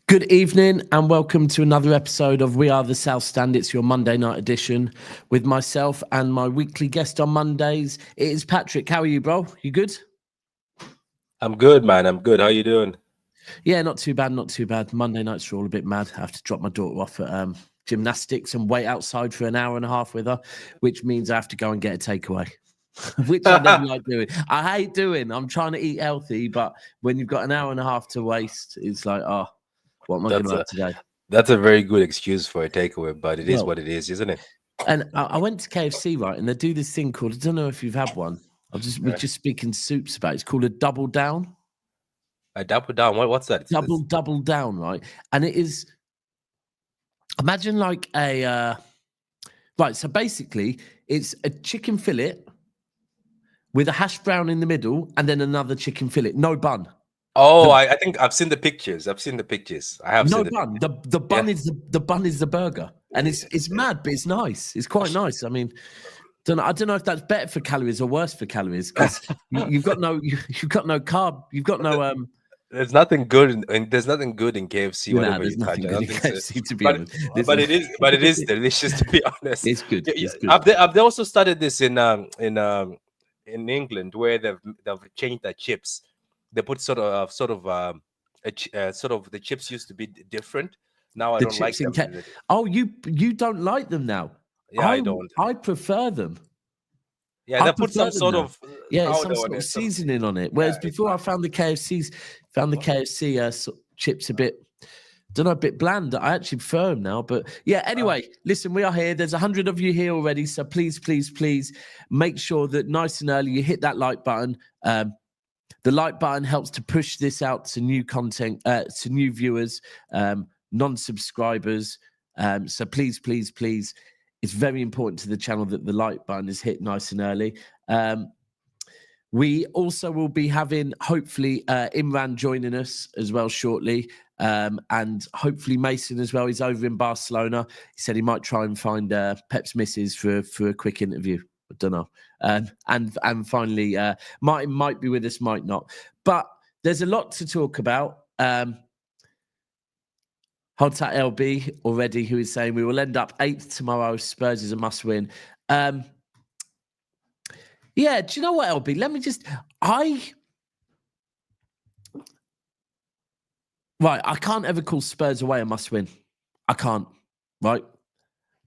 Good evening and welcome to another episode of We Are the South Stand. It's your Monday night edition with myself and my weekly guest on Mondays. It is Patrick. How are you, bro? You good? I'm good, man. I'm good. How you doing? Yeah, not too bad, not too bad. Monday nights are all a bit mad. I have to drop my daughter off at gymnastics and wait outside for an hour and a half with her, which means I have to go and get a takeaway, which I never like doing. I hate doing. I'm trying to eat healthy, but when you've got an hour and a half to waste, it's like, oh, what am I going to have today? That's a very good excuse for a takeaway, but it is what it is, isn't it? And I went to KFC, right, and they do this thing called, I don't know if you've had one. We're just speaking soups about it. It's called a double down. A double down? What's that? Double down, right? And it is, imagine like a, right, so basically it's a chicken fillet with a hash brown in the middle and then another chicken fillet, no bun. Oh, I think I've seen the pictures. I have no seen bun. The bun is the bun is the burger, and it's mad, but it's nice. It's quite nice. I mean, I don't know if that's better for calories or worse for calories because you've got no carb. You've got no There's nothing good, and there's nothing good in KFC. Nah, there's nothing good in KFC to be honest. But it is delicious to be honest. It's good. It's good. Have they also started this in England where they've changed their chips? They put sort of the chips used to be different. Now I don't like them. Oh, you don't like them now? Yeah, I don't. I prefer them. Yeah, they put some sort of seasoning on it. Whereas before, I found the KFC chips a bit bland. I actually prefer them now. But yeah, anyway, listen, we are here. There's 100 of you here already, so please make sure that nice and early you hit that like button. The like button helps to push this out to new content, to new viewers, non-subscribers. So please, it's very important to the channel that the like button is hit nice and early. We also will be having, hopefully, Imran joining us as well shortly. And hopefully Mason as well. He's over in Barcelona. He said he might try and find Pep's missus for a quick interview. I don't know. And finally, Martin might be with us, might not. But there's a lot to talk about. Hold tight LB already, who is saying we will end up 8th tomorrow. Spurs is a must win. Yeah, do you know what, LB? Let me just... I can't ever call Spurs away a must win. I can't, right?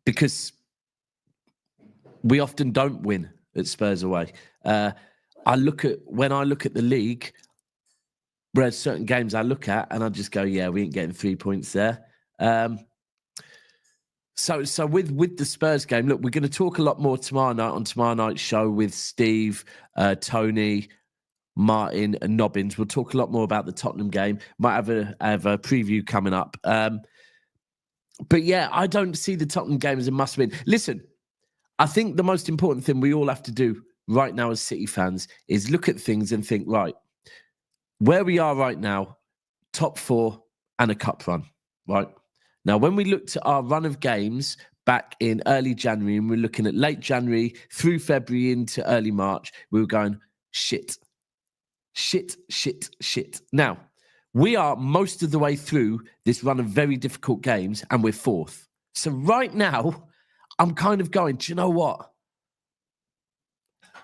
Because we often don't win at Spurs away. When I look at the league, there's certain games I look at and I just go, yeah, we ain't getting 3 points there. So with the Spurs game, look, we're going to talk a lot more tomorrow night on tomorrow night's show with Steve, Tony, Martin, and Nobbins. We'll talk a lot more about the Tottenham game. Might have a preview coming up. But yeah, I don't see the Tottenham game as a must win. Listen, I think the most important thing we all have to do right now as City fans is look at things and think, right, where we are right now, top 4 and a cup run, right? Now, when we looked at our run of games back in early January, and we're looking at late January through February into early March, we were going, shit. Now, we are most of the way through this run of very difficult games, and we're 4th. So right now, I'm kind of going, do you know what?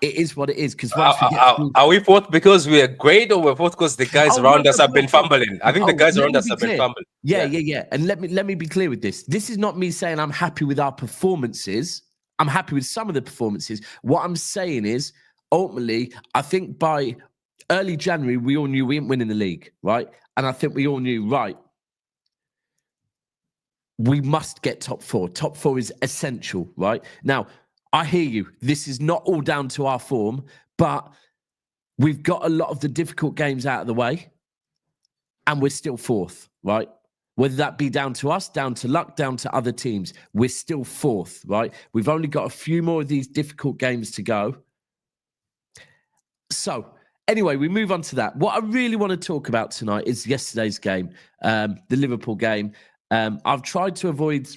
It is what it is. Because are we 4th because we are great, or we're 4th because the guys around us have been fumbling? I think the guys around us have been fumbling. Yeah. And let me be clear with this. This is not me saying I'm happy with our performances. I'm happy with some of the performances. What I'm saying is, ultimately, I think by early January, we all knew we weren't winning the league, right? And I think we all knew, right, we must get top 4. Top 4 is essential, right? Now, I hear you. This is not all down to our form, but we've got a lot of the difficult games out of the way, and we're still 4th, right? Whether that be down to us, down to luck, down to other teams, we're still 4th, right? We've only got a few more of these difficult games to go. So, anyway, we move on to that. What I really want to talk about tonight is yesterday's game, the Liverpool game. I've tried to avoid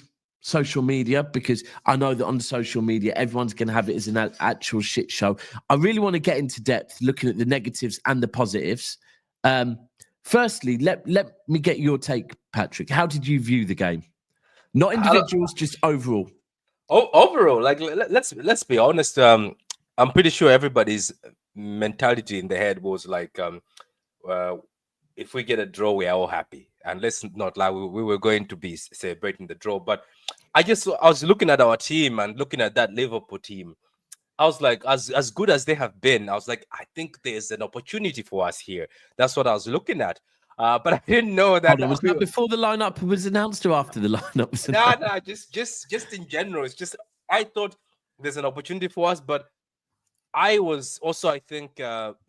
social media because I know that on social media, everyone's going to have it as an actual shit show. I really want to get into depth looking at the negatives and the positives. firstly, let me get your take, Patrick. How did you view the game? Not individuals, just overall. Overall, like let's be honest. I'm pretty sure everybody's mentality in the head was like, if we get a draw, we are all happy. And let's not lie, we were going to be celebrating the draw. But I was looking at our team and looking at that Liverpool team. I was like, as good as they have been, I was like, I think there's an opportunity for us here. That's what I was looking at. But I didn't know that. Was that before the lineup was announced or after the lineup was announced? No, just in general. It's just I thought there's an opportunity for us, but I was also, I think,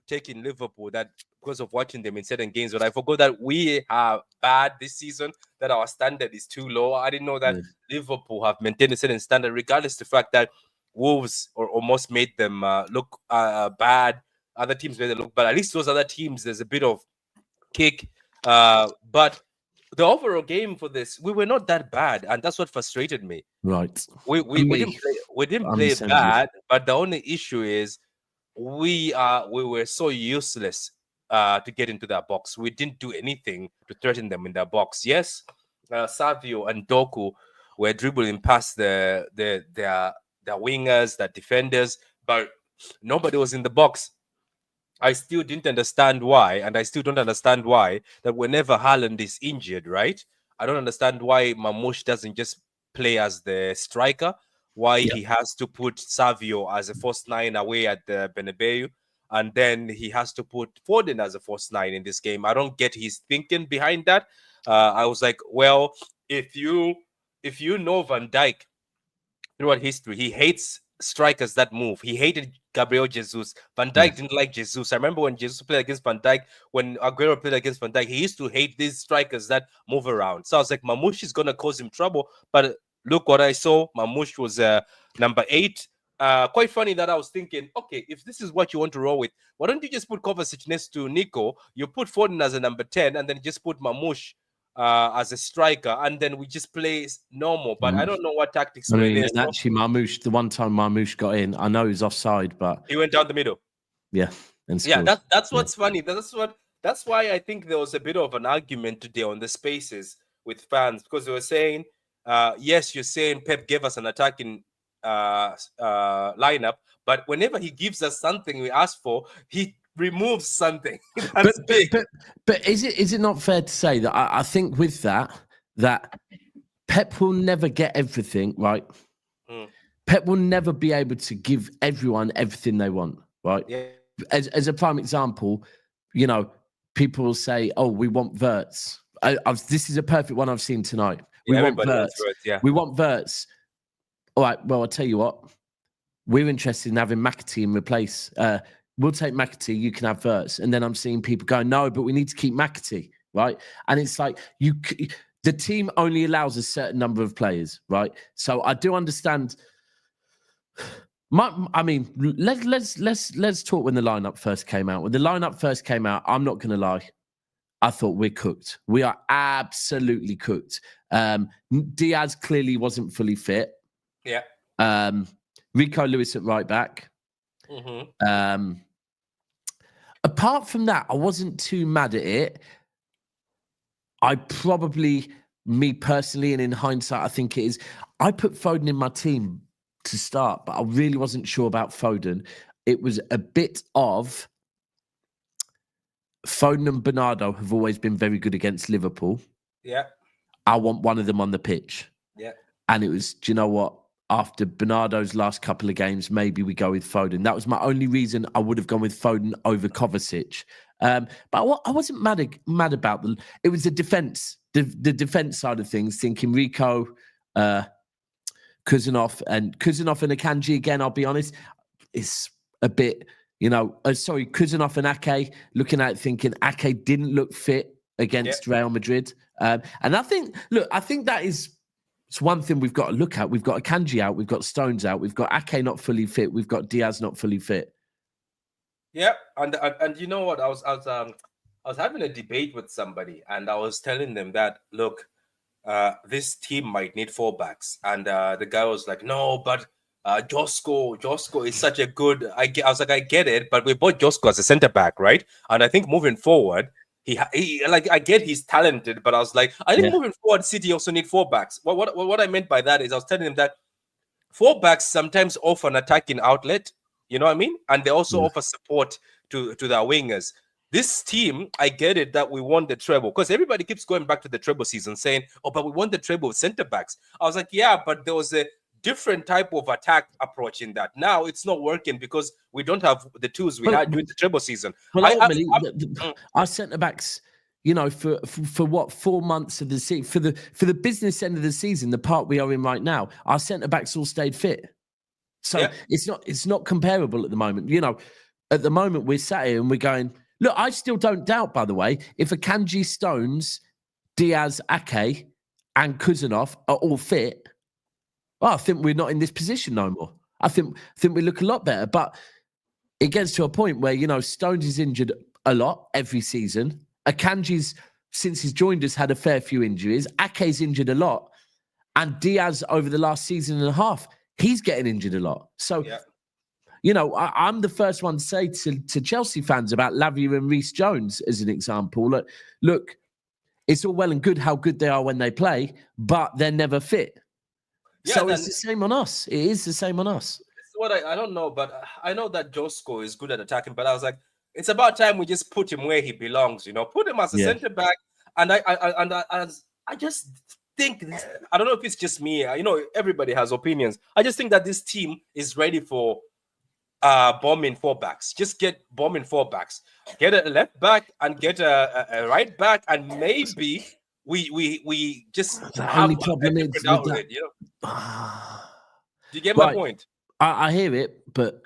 taking Liverpool that because of watching them in certain games, but I forgot that we are bad this season, that our standard is too low. I didn't know that Liverpool have maintained a certain standard, regardless of the fact that Wolves or almost made them look bad. Other teams made them look bad. At least those other teams, there's a bit of kick. But the overall game for this, we were not that bad, and that's what frustrated me. Right. We didn't play bad, but the only issue is we were so useless to get into that box. We didn't do anything to threaten them in that box. Yes, Savio and Doku were dribbling past their wingers, their defenders, but nobody was in the box. I still didn't understand why, and I still don't understand why that whenever Haaland is injured, right? I don't understand why Marmoush doesn't just play as the striker, why he has to put Savio as a first nine away at the Bernabeu, and then he has to put Foden as a first nine in this game. I don't get his thinking behind that. I was like, well, if you know Van Dijk throughout history, he hates strikers that move. He hated Gabriel Jesus. Van Dijk didn't like Jesus. I remember when Jesus played against Van Dijk, when Aguero played against Van Dijk, he used to hate these strikers that move around. So I was like, Marmoush is going to cause him trouble. But look what I saw. Marmoush was number 8. Quite funny that I was thinking, okay, if this is what you want to roll with, why don't you just put Kovacic next to Nico? You put Foden as a number 10, and then just put Marmoush as a striker, and then we just play normal. But I don't know what tactics. I mean, and actually, Marmoush, the one time Marmoush got in, I know he's offside, but he went down the middle. Yeah, and yeah, that's what's funny. That's why I think there was a bit of an argument today on the spaces with fans, because they were saying, yes, you're saying Pep gave us an attacking lineup, but whenever he gives us something we ask for, he removes something. But is it not fair to say that I think with that Pep will never get everything right? Pep will never be able to give everyone everything they want, right? Yeah. As a prime example, you know, people will say, "Oh, we want Wirtz." This is a perfect one I've seen tonight. We want Wirtz. We want Wirtz. All right. Well, I'll tell you what. We're interested in having McAtee in replace. We'll take McAtee. You can have Wirtz. And then I'm seeing people go, "No, but we need to keep McAtee," right? And it's like the team only allows a certain number of players, right? So I do understand. I mean, let's talk when the lineup first came out. When the lineup first came out, I'm not going to lie, I thought we're cooked. We are absolutely cooked. Diaz clearly wasn't fully fit. Yeah. Rico Lewis at right back. Apart from that, I wasn't too mad at it. I probably, me personally, and in hindsight, I think it is. I put Foden in my team to start, but I really wasn't sure about Foden. It was a bit of Foden and Bernardo have always been very good against Liverpool. Yeah. I want one of them on the pitch. Yeah. And it was, do you know what? After Bernardo's last couple of games, maybe we go with Foden. That was my only reason I would have gone with Foden over Kovacic. But I wasn't mad about them. It was the defense, the defense side of things, thinking Rico, Khusanov and Akanji again, I'll be honest, it's a bit, Khusanov and Ake, looking at it thinking Ake didn't look fit against Real Madrid. And I think that is it's one thing we've got to look at. We've got Akanji out, we've got Stones out, we've got Ake not fully fit, we've got Diaz not fully fit. Yeah, and you know what? I was having a debate with somebody, and I was telling them that, look, this team might need 4 backs, and the guy was like, "No, but Josko is such a good." I was like, I get it, but we bought Josko as a centre back, right? And I think moving forward, he like I get he's talented, but I was like, I think moving forward, City also need 4 backs. What I meant by that is I was telling him that 4 backs sometimes offer an attacking outlet, you know what I mean? And they also offer support to their wingers. This team, I get it that we won the treble because everybody keeps going back to the treble season saying, oh, but we won the treble with center backs. I was like, yeah, but there was a different type of attack approach in that. Now it's not working because we don't have the tools we had during the treble season. Well, ultimately, our centre backs, you know, for what 4 months of the season, for the business end of the season, the part we are in right now, our centre backs all stayed fit. So it's not comparable at the moment. You know, at the moment we're sat here and we're going, look, I still don't doubt, by the way, if Akanji, Stones, Diaz, Ake, and Khusanov are all fit, well, I think we're not in this position no more. I think we look a lot better. But it gets to a point where, you know, Stones is injured a lot every season. Akanji's, since he's joined us, had a fair few injuries. Ake's injured a lot. And Diaz, over the last season and a half, he's getting injured a lot. So, you know, I'm the first one to say to Chelsea fans about Lavia and Reece Jones as an example. Look, it's all well and good how good they are when they play, but they're never fit. Yeah, so it's the same on us. It is the same on us. What I don't know, but I know that Josko is good at attacking, but I was like, it's about time we just put him where he belongs, you know, put him as a center back. And I just think, I don't know if it's just me, you know, everybody has opinions. I just think that this team is ready for bombing 4 backs. Just get bombing 4 backs. Get a left back and get a right back, and maybe we just have a different outlet, you know. Do you get my point? I hear it, but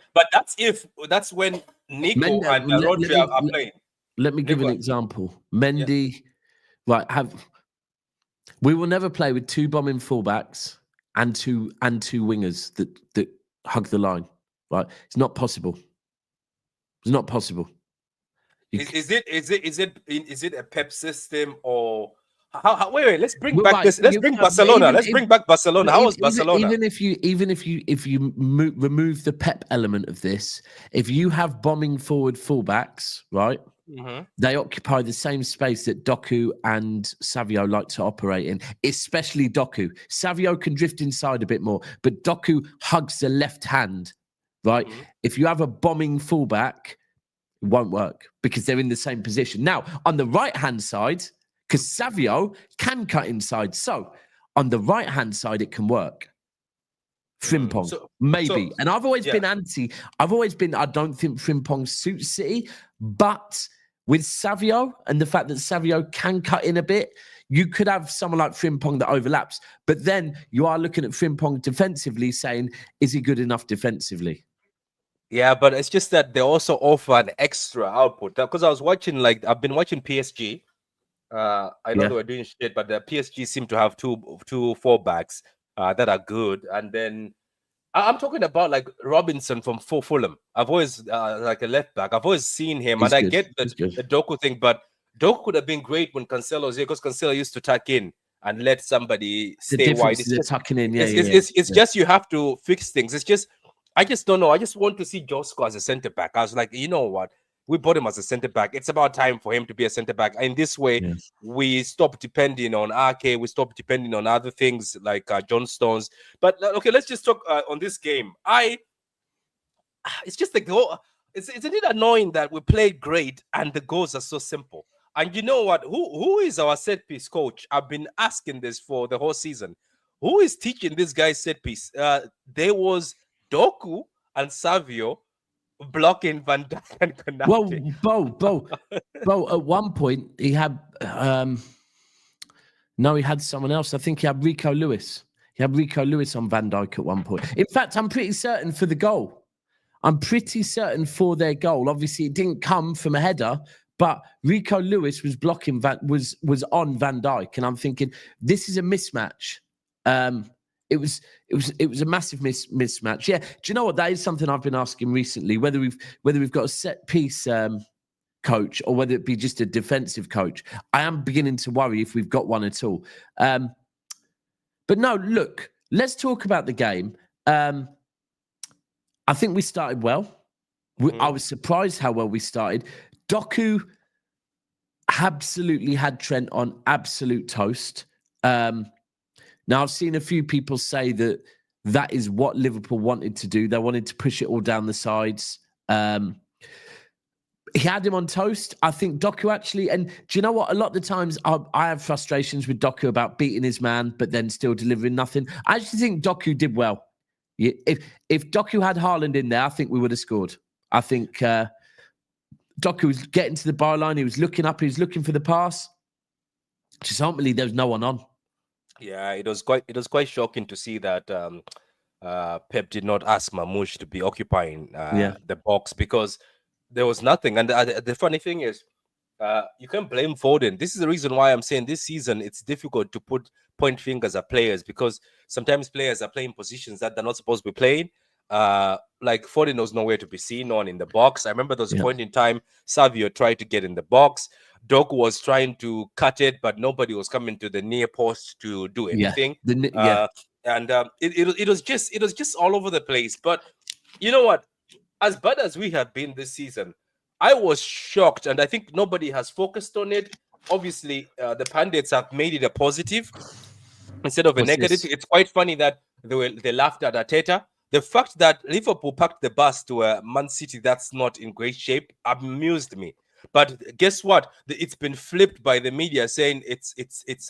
that's when Nico and Rodri are playing. Let me give an example. Mendy, we will never play with 2 bombing fullbacks and two wingers that hug the line. Right? It's not possible. It's not possible. Is it a Pep system or? Wait, let's bring back this. Let's bring Barcelona. Let's bring back Barcelona. How was Barcelona? Even if you remove the Pep element of this, if you have bombing forward fullbacks, right? Mm-hmm. They occupy the same space that Doku and Savio like to operate in, especially Doku. Savio can drift inside a bit more, but Doku hugs the left hand, right? Mm-hmm. If you have a bombing fullback, it won't work because they're in the same position. Now, on the right-hand side, because Savio can cut inside. So on the right-hand side, it can work. Frimpong, maybe. And I've always been anti. I don't think Frimpong suits City. But with Savio and the fact that Savio can cut in a bit, you could have someone like Frimpong that overlaps. But then you are looking at Frimpong defensively saying, is he good enough defensively? Yeah, but it's just that they also offer an extra output. Because I've been watching PSG. I know they were doing shit, but the PSG seem to have two 4 backs that are good. And then I'm talking about like Robinson from Fulham. I've always like a left back. I've always seen him, and I get the Doku thing, but Doku could have been great when Cancelo's here because Cancelo used to tuck in and let somebody stay wide. It's just tucking in. It's just you have to fix things. It's just I just don't know. I just want to see Josko as a centre back. I was like, you know what? We bought him as a centre back. It's about time for him to be a centre back. In this way, we stop depending on Ake. We stop depending on other things like John Stones. But okay, let's just talk on this game. It's just the goal. It's a bit annoying that we played great and the goals are so simple. And you know what? Who is our set piece coach? I've been asking this for the whole season. Who is teaching this guy set piece? There was Doku and Savio blocking Van Dijk and Konate. Well, Bo, at one point he had he had someone else. I think he had Rico Lewis. He had Rico Lewis on Van Dijk at one point. In fact, I'm pretty certain for the goal. I'm pretty certain for their goal. Obviously, it didn't come from a header, but Rico Lewis was blocking was on Van Dijk, and I'm thinking this is a mismatch. It was a massive mismatch. Yeah. Do you know what? That is something I've been asking recently, whether we've got a set piece coach or whether it be just a defensive coach. I am beginning to worry if we've got one at all. But no, look, let's talk about the game. I think we started well. I was surprised how well we started. Doku absolutely had Trent on absolute toast. Now, I've seen a few people say that is what Liverpool wanted to do. They wanted to push it all down the sides. He had him on toast. I think Doku actually, and do you know what? A lot of the times I have frustrations with Doku about beating his man, but then still delivering nothing. I actually think Doku did well. If Doku had Haaland in there, I think we would have scored. I think Doku was getting to the byline. He was looking up. He was looking for the pass. Just ultimately, there was no one on. Yeah, it was quite shocking to see that Pep did not ask Marmoush to be occupying the box, because there was nothing. And the funny thing is, you can't blame Foden. This is the reason why I'm saying this season it's difficult to point fingers at players, because sometimes players are playing positions that they're not supposed to be playing. Like Foden was nowhere to be seen on in the box. I remember there was a point in time Savio tried to get in the box. Doku was trying to cut it, but nobody was coming to the near post to do anything. It was just all over the place. But you know what? As bad as we have been this season, I was shocked, and I think nobody has focused on it. Obviously, the pundits have made it a positive instead of a negative. It's quite funny that they laughed at Arteta. The fact that Liverpool packed the bus to a Man City that's not in great shape amused me. But guess what? It's been flipped by the media, saying it's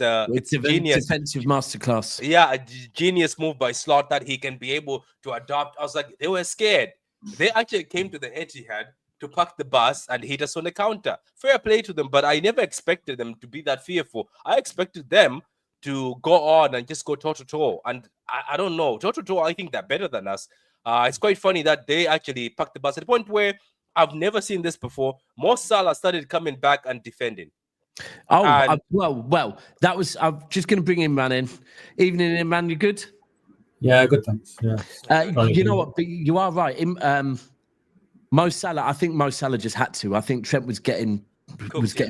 a genius defensive masterclass. Yeah, a genius move by Slot that he can be able to adapt. I was like, they were scared. They actually came to the Etihad to park the bus and hit us on the counter. Fair play to them, but I never expected them to be that fearful. I expected them to go on and just go toe-to-toe. And I don't know. Toe-to-toe, I think they're better than us. It's quite funny that they actually parked the bus at the point where I've never seen this before. Mo Salah started coming back and defending. Well, that was... I'm just going to bring Imran in. Evening, Imran, you good? Yeah, good, thanks. Yeah. You know what? You are right. Mo Salah, I think Mo Salah just had to. I think Trent was getting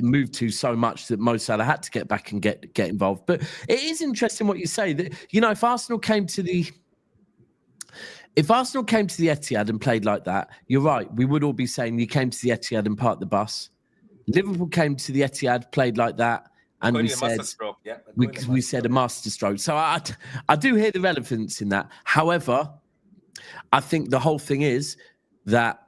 moved to so much that Mo Salah had to get back and get involved. But it is interesting what you say. That, you know, if Arsenal came to the Etihad and played like that, you're right. We would all be saying you came to the Etihad and parked the bus. Liverpool came to the Etihad, played like that, and we said a masterstroke. So I do hear the relevance in that. However, I think the whole thing is that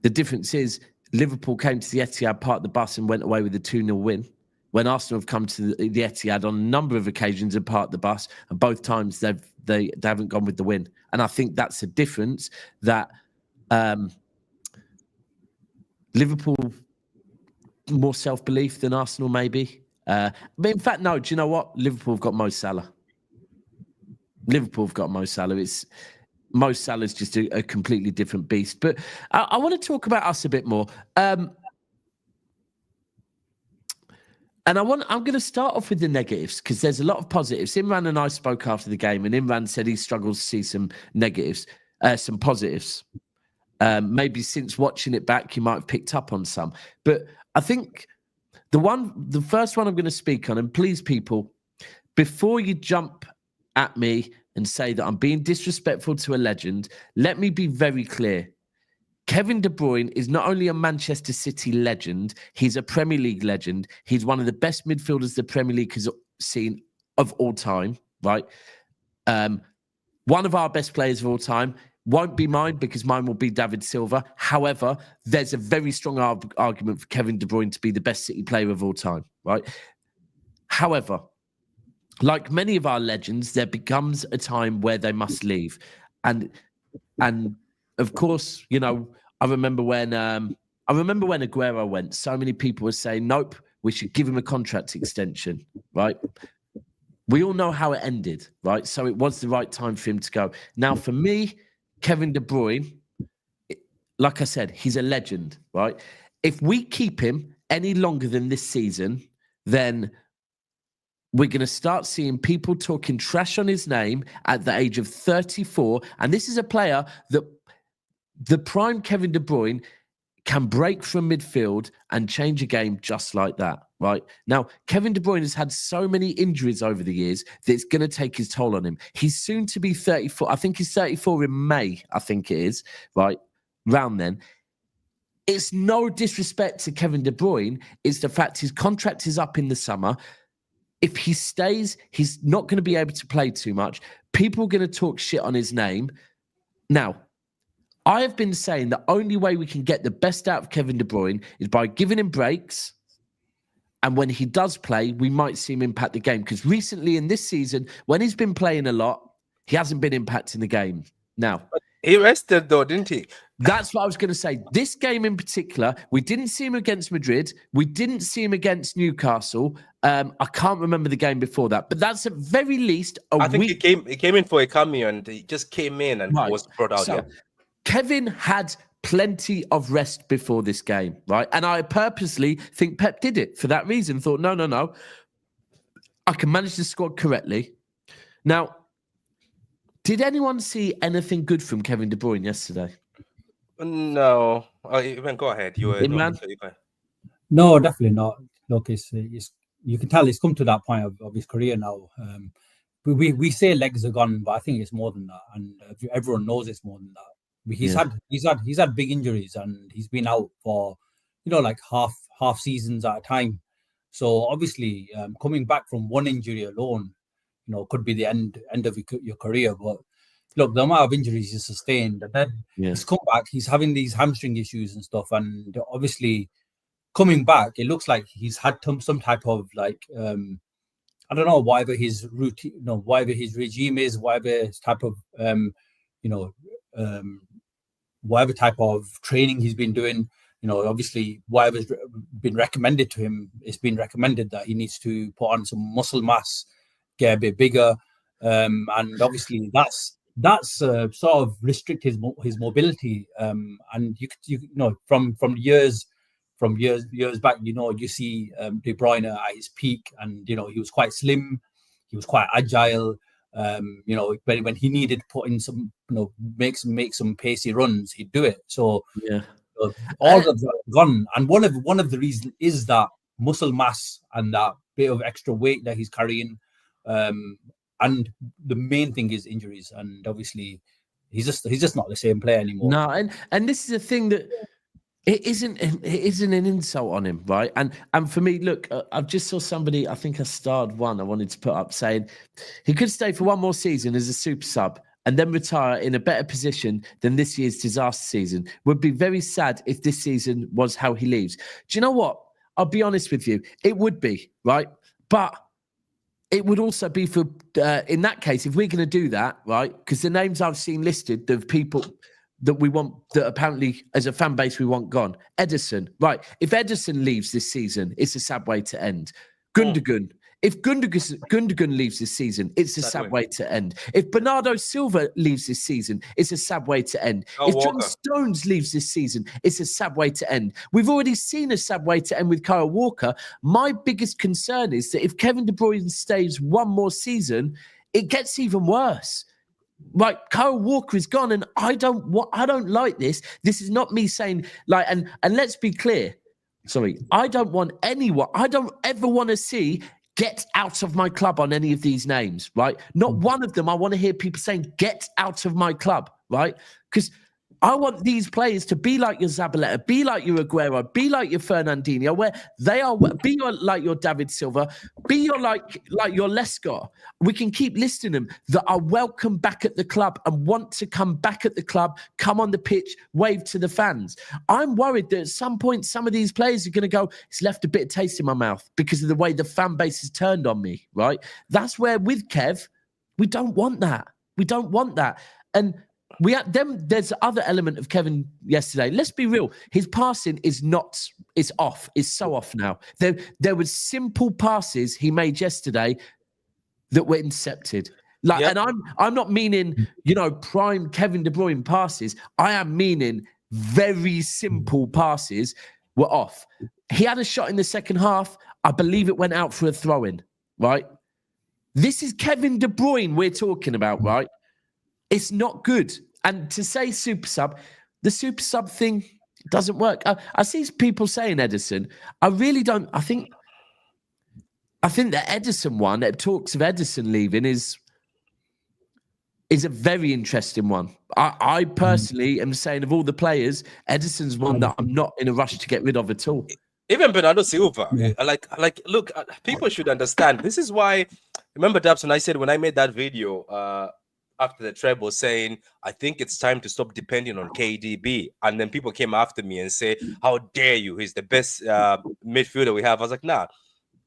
the difference is Liverpool came to the Etihad, parked the bus, and went away with a 2-0 win. When Arsenal have come to the Etihad on a number of occasions and parked the bus, and both times they haven't gone with the win. And I think that's a difference that Liverpool more self-belief than Arsenal, maybe. But in fact, no. Do you know what? Liverpool have got Mo Salah. Mo Salah's just a completely different beast. But I want to talk about us a bit more. And I'm going to start off with the negatives, because there's a lot of positives. Imran and I spoke after the game, and Imran said he struggles to see some negatives, some positives. Maybe since watching it back, you might have picked up on some. But I think the first one I'm going to speak on, and please, people, before you jump at me and say that I'm being disrespectful to a legend, let me be very clear. Kevin De Bruyne is not only a Manchester City legend, he's a Premier League legend. He's one of the best midfielders the Premier League has seen of all time, right? One of our best players of all time. Won't be mine, because mine will be David Silva. However, there's a very strong argument for Kevin De Bruyne to be the best City player of all time, right? However, like many of our legends, there becomes a time where they must leave. And of course, you know, I remember when Aguero went, so many people were saying, nope, we should give him a contract extension, right? We all know how it ended, right? So it was the right time for him to go. Now, for me, Kevin De Bruyne, like I said, he's a legend, right? If we keep him any longer than this season, then we're going to start seeing people talking trash on his name at the age of 34. And this is a player that the prime Kevin De Bruyne can break from midfield and change a game just like that, right? Now, Kevin De Bruyne has had so many injuries over the years that it's going to take his toll on him. He's soon to be 34. I think he's 34 in May, I think it is, right? Round then. it's no disrespect to Kevin De Bruyne. It's the fact his contract is up in the summer. If he stays, he's not going to be able to play too much. People are going to talk shit on his name. Now, I have been saying the only way we can get the best out of Kevin De Bruyne is by giving him breaks. And when he does play, we might see him impact the game. Because recently in this season, when he's been playing a lot, he hasn't been impacting the game. Now, he rested though, didn't he? That's what I was going to say. This game in particular, we didn't see him against Madrid. We didn't see him against Newcastle. I can't remember the game before that, but that's at very least I think he came in for a cameo and he just came in and was brought out. So, Kevin had plenty of rest before this game, right? And I purposely think Pep did it for that reason. Thought, no, I can manage the squad correctly. Now, did anyone see anything good from Kevin De Bruyne yesterday? No. Go ahead. No, definitely not. Look, it's you can tell it's come to that point of his career now. We say legs are gone, but I think it's more than that, and everyone knows it's more than that. He's had big injuries, and he's been out for like half seasons at a time. So obviously, coming back from one injury alone, could be the end of your career. But look, the amount of injuries he's sustained, and then he's come back. He's having these hamstring issues and stuff, and obviously coming back, it looks like he's had some type of I don't know, whatever his routine, whatever his regime is, whatever his type of whatever type of training he's been doing. Obviously, whatever's been recommended to him, it's been recommended that he needs to put on some muscle mass, get a bit bigger, and obviously that's sort of restrict his mobility. And you from years back, you see De Bruyne at his peak, and he was quite slim, he was quite agile. When he needed to put in some, make some pacey runs, he'd do it. So all of that gone, and one of the reasons is that muscle mass and that bit of extra weight that he's carrying. And the main thing is injuries, and obviously he's just not the same player anymore. No, and this is a thing that it isn't an insult on him, right? And for me, look, I just saw somebody, I think I starred one I wanted to put up, saying he could stay for one more season as a super sub and then retire in a better position than this year's disaster season. Would be very sad if this season was how he leaves. Do you know what? I'll be honest with you. It would be, right? But it would also be for, in that case, if we're going to do that, right? Because the names I've seen listed of people that we want, that apparently as a fan base we want gone. Ederson, right? If Ederson leaves this season, it's a sad way to end. Gundogan. If Gundogan leaves this season, it's a sad way to end. If Bernardo Silva leaves this season, it's a sad way to end. If John Stones leaves this season, it's a sad way to end. We've already seen a sad way to end with Kyle Walker. My biggest concern is that if Kevin De Bruyne stays one more season, it gets even worse. Right, Kyle Walker is gone, and I don't like this. This is not me saying and let's be clear. Sorry, I don't ever want to see get out of my club on any of these names, right? Not one of them. I want to hear people saying, get out of my club, right? Because I want these players to be like your Zabaleta, be like your Aguero, be like your Fernandinho, where they are, like your David Silva, be like your Lescott. We can keep listing them that are welcome back at the club and want to come back at the club, come on the pitch, wave to the fans. I'm worried that at some point, some of these players are going to go, it's left a bit of taste in my mouth because of the way the fan base has turned on me, right? That's where with Kev, we don't want that. We don't want that. And there's the other element of Kevin yesterday. Let's be real. His passing is off. It's so off now. There was simple passes he made yesterday that were intercepted. And I'm not meaning, prime Kevin De Bruyne passes. I am meaning very simple passes were off. He had a shot in the second half. I believe it went out for a throw-in, right? This is Kevin De Bruyne we're talking about, right? It's not good. And to say super sub, the super sub thing doesn't work. I see people saying Ederson. I really don't. I think the Ederson one that talks of Ederson leaving is is a very interesting one. I personally am saying of all the players, Ederson's one that I'm not in a rush to get rid of at all. Even Bernardo Silva, look, people should understand. This is why, remember, Dabson, I said when I made that video after the treble saying, I think it's time to stop depending on KDB. And then people came after me and say, how dare you? He's the best midfielder we have. I was like, nah,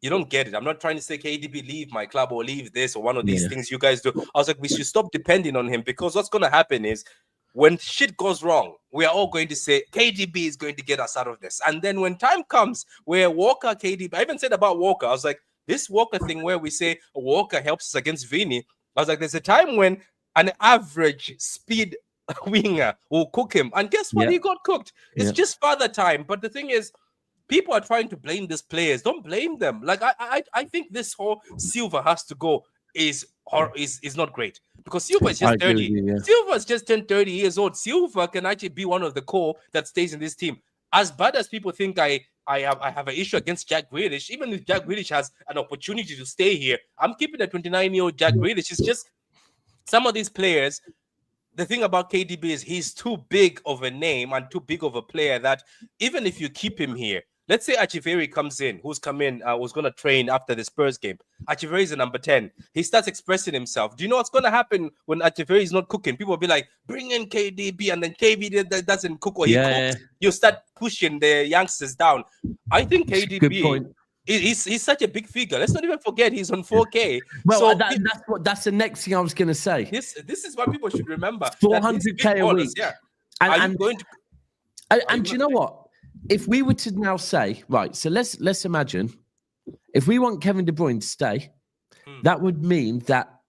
you don't get it. I'm not trying to say KDB leave my club or leave this or one of these things you guys do. I was like, we should stop depending on him, because what's going to happen is when shit goes wrong, we are all going to say KDB is going to get us out of this. And then when time comes where Walker, KDB, I even said about Walker, I was like, this Walker thing where we say Walker helps us against Vini, I was like, there's a time when an average speed winger will cook him. And guess what? He got cooked. It's just further time. But the thing is, people are trying to blame these players. Don't blame them. Like, I think this whole Silva has to go is not great, because Silva is just 30. Silva is just 30 years old. Silva can actually be one of the core that stays in this team. As bad as people think I have an issue against Jack Grealish, even if Jack Grealish has an opportunity to stay here, I'm keeping a 29-year-old Jack Grealish. It's just some of these players. The thing about KDB is he's too big of a name and too big of a player that even if you keep him here, let's say Echeverri comes in, who's come in, was going to train after the Spurs game. Echeverri is a number 10. He starts expressing himself. Do you know what's going to happen when Echeverri is not cooking? People will be like, bring in KDB, and then KDB doesn't cook or he cooks. You start pushing the youngsters down. I think KDB, he's such a big figure. Let's not even forget he's on 4K. Well, so that's the next thing I was going to say. This is what people should remember. 400K a week. Yeah. And do you know what? If we were to now say, right, so let's imagine if we want Kevin De Bruyne to stay, that would mean that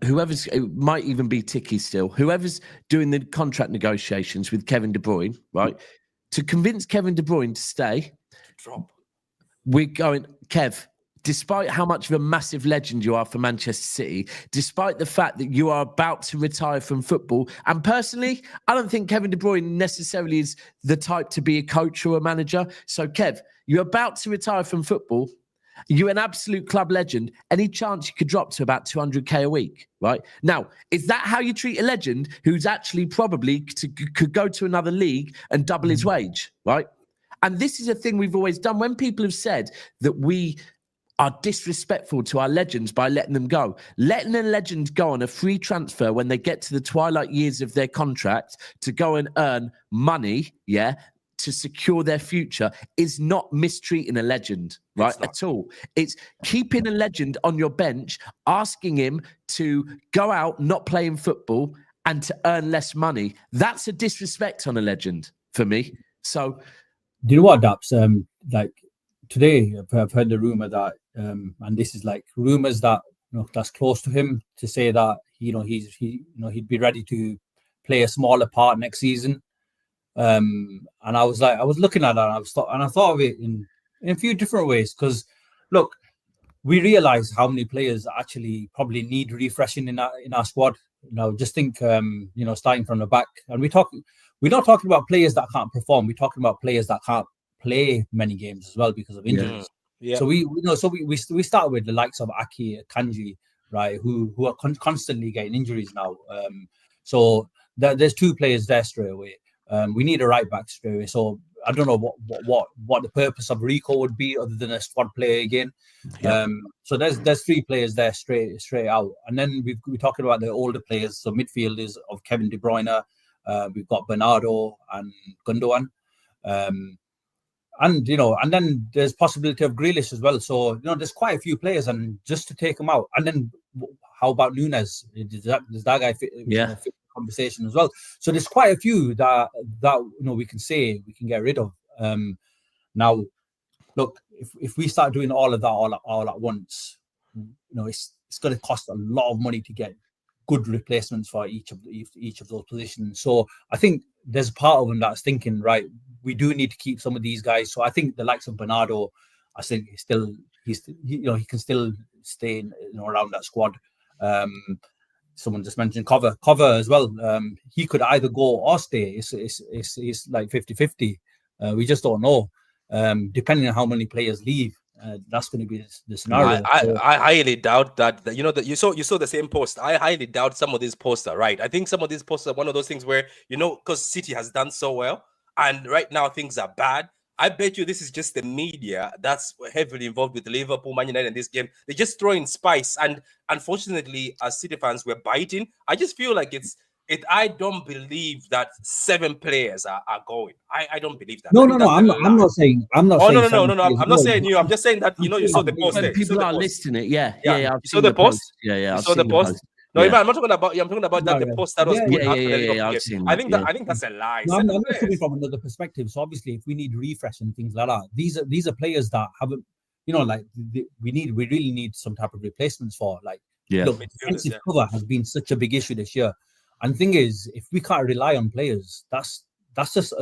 whoever's, it might even be Tiki still, whoever's doing the contract negotiations with Kevin De Bruyne, right, to convince Kevin De Bruyne to stay, we're going, Kev, despite how much of a massive legend you are for Manchester City, despite the fact that you are about to retire from football, and personally, I don't think Kevin De Bruyne necessarily is the type to be a coach or a manager. So, Kev, you're about to retire from football. You're an absolute club legend. Any chance you could drop to about 200K a week, right? Now, is that how you treat a legend who's actually probably could go to another league and double his wage, right? And this is a thing we've always done. When people have said that we are disrespectful to our legends by letting them go. Letting a legend go on a free transfer when they get to the twilight years of their contract to go and earn money, to secure their future is not mistreating a legend, right? At all. It's keeping a legend on your bench, asking him to go out, not playing football, and to earn less money. That's a disrespect on a legend for me. So, do you know what, Daps? Like today, I've heard the rumor that, and this is like rumors that that's close to him, to say that he'd be ready to play a smaller part next season. And I was looking at that, and I thought of it in a few different ways. Because look, we realize how many players actually probably need refreshing in our squad. Just think, starting from the back, and we're not talking about players that can't perform. We're talking about players that can't play many games as well because of injuries. Yeah. So we start with the likes of Aki, Kanji, right, who are constantly getting injuries now. So there's two players there straight away. We need a right back straight away. So I don't know what the purpose of Rico would be other than a squad player again. Yeah. So there's three players there straight out, and then we're talking about the older players. So midfield is of Kevin De Bruyne. We've got Bernardo and Gundogan. And then there's possibility of Grealish as well. So there's quite a few players, and just to take them out. And then how about Nunes? Does that guy fit the conversation as well? So there's quite a few that we can say we can get rid of. Now, look, if we start doing all of that all at once, it's going to cost a lot of money to get good replacements for each of those positions. So I think there's part of them that's thinking, right, we do need to keep some of these guys. So I think the likes of Bernardo, I think he can still stay around that squad. Someone just mentioned Cover as well. He could either go or stay. It's like 50-50. We just don't know, depending on how many players leave. that's going to be the scenario. I highly doubt that. You saw the same post. I highly doubt some of these posts are right. I think some of these posts are one of those things where, because City has done so well, and right now things are bad. I bet you this is just the media that's heavily involved with Liverpool, Man United in this game. They just throw in spice, and unfortunately, as City fans, we're biting. I just feel like I don't believe that 7 players are going. I don't believe that. No. I'm not saying. Oh, no. I'm not saying you. I'm just saying that you saw the post. When people are listing it, yeah. You saw the post. Yeah. You saw the post. No, I'm not talking about. I'm talking about the post that was put after the Liverpool game. I think that's a lie. No, I'm not coming from another perspective. So obviously, if we need refresh and things like that, these are players that haven't. We really need some type of replacements for. Look, defensive cover has been such a big issue this year. And the thing is, if we can't rely on players, that's just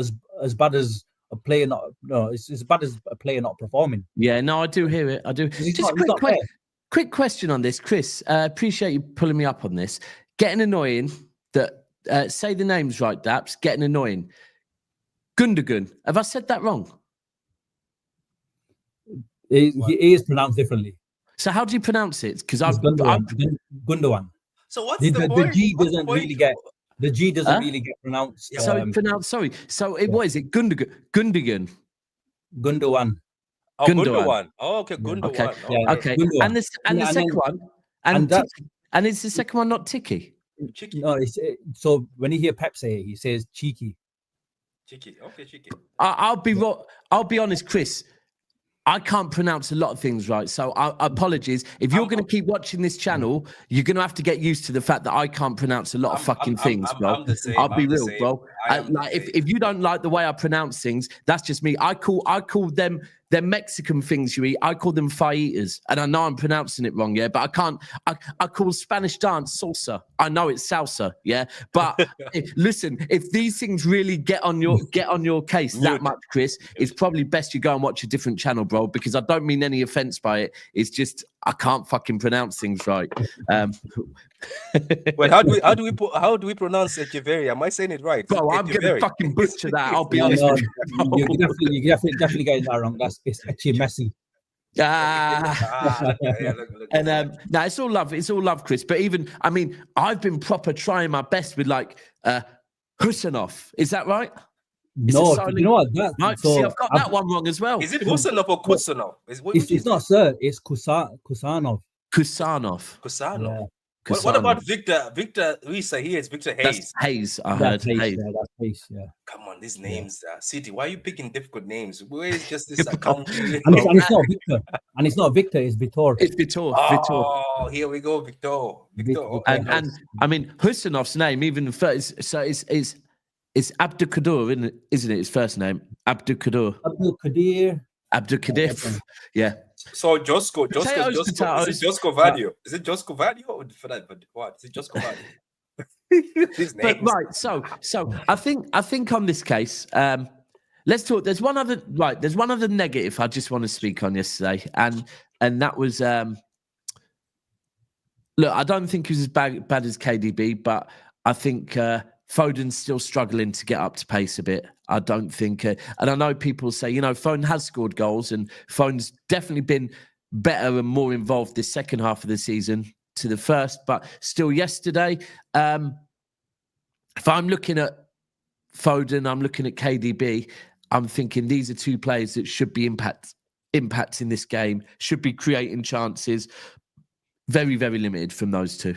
as bad as a player not. No, it's as bad as a player not performing. Yeah, no, I do hear it. I do. Just quick question on this, Chris. Appreciate you pulling me up on this. Getting annoying that say the names right, Daps. Getting annoying. Gundogan. Have I said that wrong? He is pronounced differently. So how do you pronounce it? Because Gundogan. So what's the point? The G doesn't really get. The G doesn't really get pronounced. So pronounced. Sorry. So what is it? Gundogan. Gundogan. Oh, Gundogan. Oh, okay. Gundogan. Okay. Yeah. Okay. And the second one. And is the second one not Tiki? No. So when you hear Pep say it, he says cheeky. Cheeky. Okay, cheeky. I'll be honest, Chris. I can't pronounce a lot of things right, so apologies. If you're going to keep watching this channel, you're going to have to get used to the fact that I can't pronounce a lot of fucking things, bro. I'll be real, bro. If you don't like the way I pronounce things, that's just me. I call them Mexican things you eat. I call them fajitas, and I know I'm pronouncing it wrong, yeah. But I can't. I call Spanish dance salsa. I know it's salsa, yeah. But listen, if these things really get on your case that much, Chris, it's probably best you go and watch a different channel, bro. Because I don't mean any offense by it. It's just I can't fucking pronounce things right. Well, how do we pronounce Echeverri? Am I saying it right? Bro, I'm gonna fucking butcher that. I'll be honest with you. You definitely getting that wrong. It's actually messy. And no, it's all love. It's all love, Chris. But even I've been proper trying my best with Khusanov. Is that right? No, you know what? See, I've got that one wrong as well. Is it Khusanov or Khusanov? It's not, sir. It's Khusanov. Khusanov. Yeah. What about Victor? Victor Risa here is Victor Hayes. That's Hayes. I heard Hayes. Yeah, that's Hayes. Yeah. Come on, these names, City. Why are you picking difficult names? Where is just this account? and it's not Victor. And it's not Victor. It's Vitor. It's Vitor. Oh, here we go, Victor. Okay. And Khusanov's name, even the first, so it's AbduKodir, isn't it? His first name, AbduKodir. AbduKodir. Yeah. So Josko. Is it Josko Vadio? Is it Josko Vadio or what? Is it Josko Vadio? But right, so I think on this case, let's talk. There's one other negative I just want to speak on yesterday, and that was look, I don't think he was as bad as KDB, but I think Foden's still struggling to get up to pace a bit. I don't think, and I know people say, Foden has scored goals, and Foden's definitely been better and more involved this second half of the season to the first, but still yesterday, if I'm looking at Foden, I'm looking at KDB, I'm thinking these are two players that should be impacting this game, should be creating chances. Very, very limited from those two.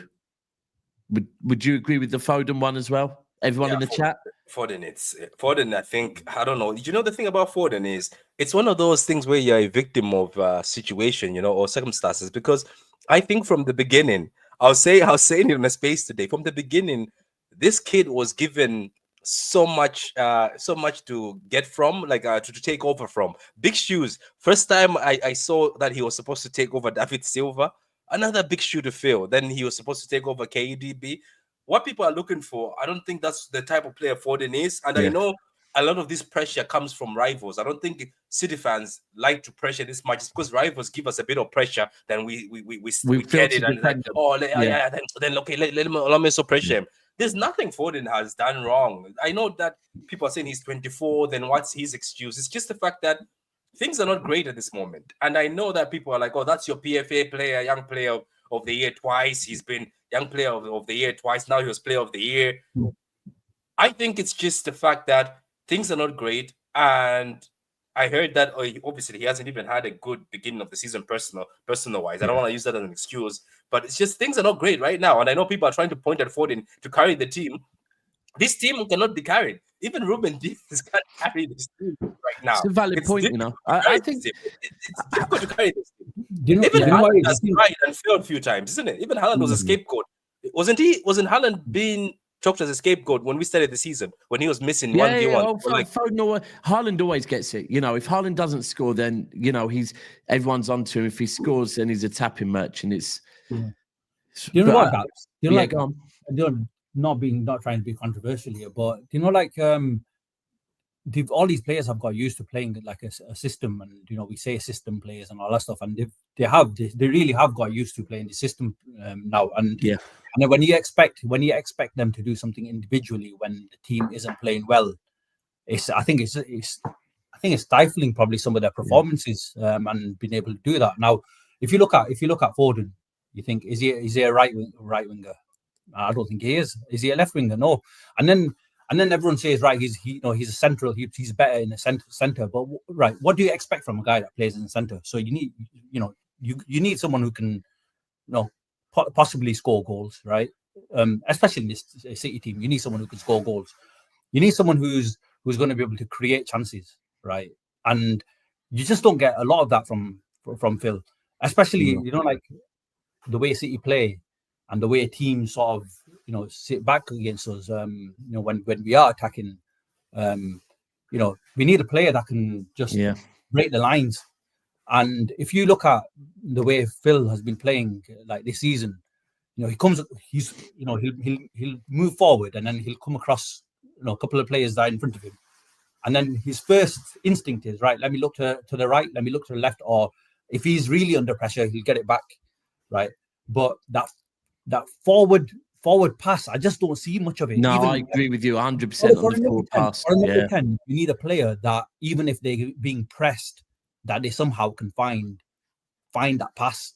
Would you agree with the Foden one as well? Everyone in the chat? Foden, I think, I don't know. You know, the thing about Foden is it's one of those things where you're a victim of situation, or circumstances, because I think from the beginning, I'll say it in a space today, from the beginning, this kid was given so much to get from, to take over from. Big shoes. First time I saw that he was supposed to take over David Silva, another big shoe to fill. Then he was supposed to take over KDB. What people are looking for, I don't think that's the type of player Foden is. And I know a lot of this pressure comes from rivals. I don't think City fans like to pressure this much. It's because rivals give us a bit of pressure, then we get it. And then okay, let me so pressure him. There's nothing Foden has done wrong. I know that people are saying he's 24, then what's his excuse? It's just the fact that things are not great at this moment. And I know that people are like, oh, that's your PFA player, young player of the year twice. He's been young player of the year twice. Now he was player of the year. I think it's just the fact that things are not great. And I heard that obviously he hasn't even had a good beginning of the season personal-wise. I don't want to use that as an excuse, but it's just things are not great right now. And I know people are trying to point at Foden to carry the team. This team cannot be carried. Even Ruben Dias can't carry this team right now. It's a valid point, you know. I think it's difficult to carry this team. Even Haaland has tried and failed a few times, isn't it? Even Haaland was a scapegoat. Wasn't Haaland being chalked as a scapegoat when we started the season, when he was missing 1v1? Haaland always gets it. You know, if Haaland doesn't score, then, you know, everyone's onto him. If he scores, then he's a tapping merchant. It's... You know what, Alex? You know, not trying to be controversial here, but you know, like all these players have got used to playing like a system, and you know, we say system players and all that stuff, and they really have got used to playing the system now. And then when you expect them to do something individually when the team isn't playing well, I think it's stifling probably some of their performances and being able to do that. Now, if you look at Foden, you think is he a right winger? I don't think he is. Is he a left winger? No. And then everyone says, right, he's a central. He's better in the center. But right, what do you expect from a guy that plays in the center? So you need, you need someone who can, possibly score goals, right? Especially in this City team, you need someone who can score goals. You need someone who's going to be able to create chances, right? And you just don't get a lot of that from Phil, especially like the way City play. And the way teams sort of, sit back against us, when we are attacking, we need a player that can just break the lines. And if you look at the way Phil has been playing like this season, he'll move forward and then he'll come across, a couple of players that are in front of him. And then his first instinct is, right, let me look to the right, let me look to the left. Or if he's really under pressure, he'll get it back, right? But that forward pass, I just don't see much of it. No, I agree with you 100% on the forward pass. You need a player that even if they're being pressed, that they somehow can find that pass,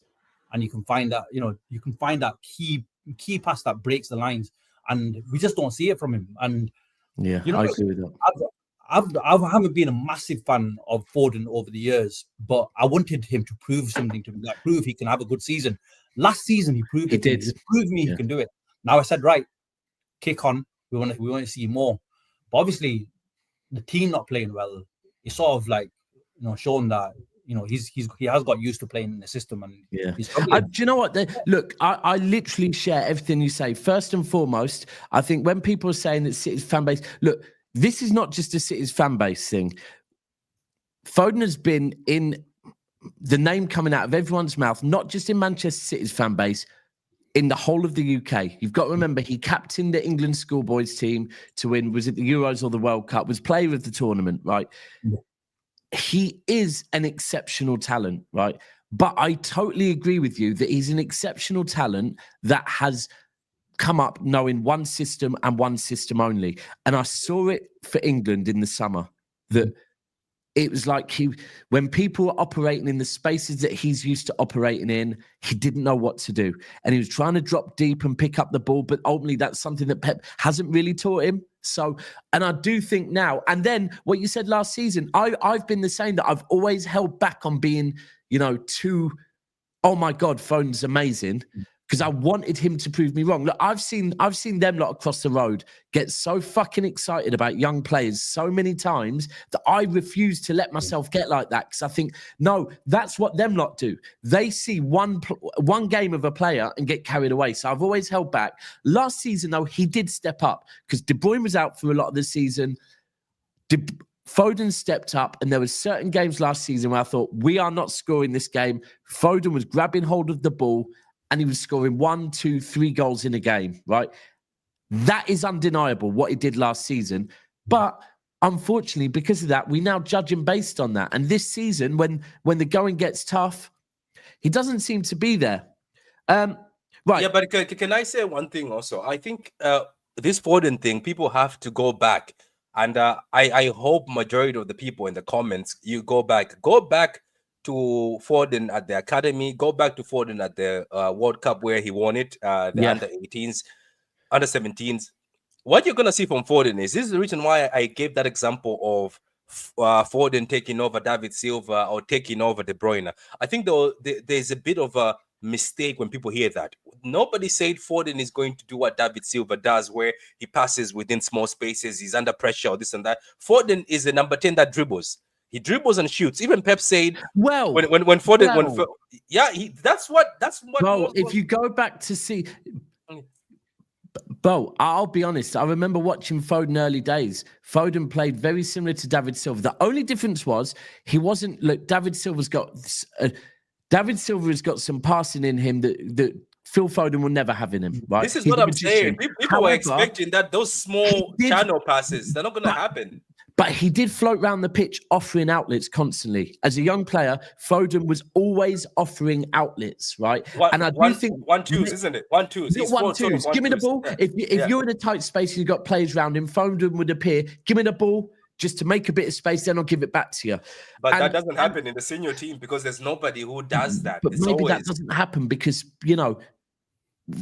and you can find that that key pass that breaks the lines, and we just don't see it from him. And I agree with that. I haven't been a massive fan of Foden over the years, but I wanted him to prove something to me, like prove he can have a good season. Last season, he proved it. He proved me he can do it. Now I said, right, kick on. We want to see more. But obviously, the team not playing well is sort of like, shown that he has got used to playing in the system. And he's do you know what? Look, I literally share everything you say. First and foremost, I think when people are saying that City's fan base, look, this is not just a City's fan base thing. Foden has been in the name coming out of everyone's mouth, not just in Manchester City's fan base, in the whole of the UK. You've got to remember, he captained the England schoolboys team to win, was it the Euros or the World Cup, was player of the tournament, right? Yeah. He is an exceptional talent, right? But I totally agree with you that he's an exceptional talent that has come up knowing one system and one system only. And I saw it for England in the summer, that it was like when people were operating in the spaces that he's used to operating in, he didn't know what to do. And he was trying to drop deep and pick up the ball, but ultimately that's something that Pep hasn't really taught him. So, and I do think now, and then what you said last season, I've been the same, that I've always held back on being, too, oh my God, Foden's amazing, because I wanted him to prove me wrong. Look, I've seen them lot across the road get so fucking excited about young players so many times that I refuse to let myself get like that, because I think, no, that's what them lot do. They see one game of a player and get carried away. So I've always held back. Last season, though, he did step up because De Bruyne was out for a lot of the season. Foden stepped up, and there were certain games last season where I thought, we are not scoring this game. Foden was grabbing hold of the ball, and he was scoring 1, 2, 3 goals in a game, right? That is undeniable, what he did last season. But unfortunately, because of that, we now judge him based on that. And this season, when the going gets tough, he doesn't seem to be there. Right. Yeah, but can I say one thing also? I think this Foden thing, people have to go back And I hope majority of the people in the comments, you go back to Foden at the academy, go back to Foden at the World Cup where he won it, the under 18s, under 17s. What you're gonna see from Foden is, this is the reason why I gave that example of Foden taking over David Silva or taking over De Bruyne. I think there's a bit of a mistake when people hear that. Nobody said Foden is going to do what David Silva does, where he passes within small spaces, he's under pressure or this and that. Foden is the number 10 that dribbles. He dribbles and shoots. Even Pep said, "Well, when Foden, that's what." Well, if you go back to see, Bo, I'll be honest. I remember watching Foden early days. Foden played very similar to David Silva. The only difference was he wasn't. Look, David Silva has got some passing in him that Phil Foden will never have in him. Right? This is what I'm saying. People were expecting that those small channel passes, they're not going to happen. But he did float around the pitch offering outlets constantly. As a young player, Foden was always offering outlets, right? And I do think 1-2s, isn't it? 1-2s. He's 1-2s. Give me the ball. Yeah. If you're in a tight space and you've got players around him, Foden would appear. Give me the ball just to make a bit of space, then I'll give it back to you. But that doesn't happen in the senior team because there's nobody who does that. But maybe that doesn't happen because,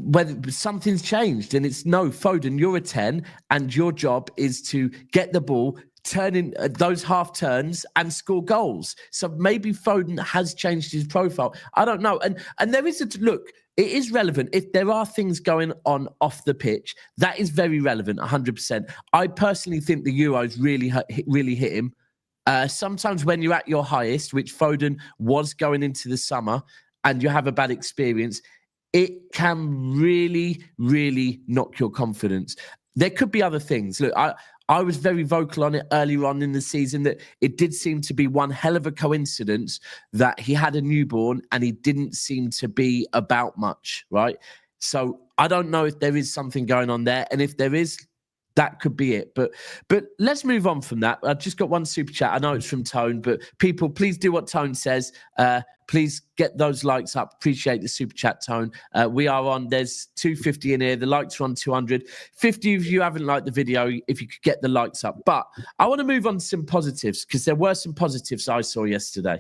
whether something's changed and it's no, Foden, you're a 10 and your job is to get the ball, turn in those half turns and score goals. So maybe Foden has changed his profile. I don't know. And there is look, it is relevant. If there are things going on off the pitch, that is very relevant, 100%. I personally think the Euros really hit him. Sometimes when you're at your highest, which Foden was going into the summer, and you have a bad experience, it can really, really knock your confidence. There could be other things. Look, I was very vocal on it earlier on in the season that it did seem to be one hell of a coincidence that he had a newborn and he didn't seem to be about much, right? So I don't know if there is something going on there. And if there is, that could be it. But let's move on from that. I've just got one super chat. I know it's from Tone, but people, please do what Tone says. Please get those likes up. Appreciate the super chat, Tone. We are on, there's 250 in here. The likes are on 200. 50 of you haven't liked the video, if you could get the likes up. But I want to move on to some positives because there were some positives I saw yesterday.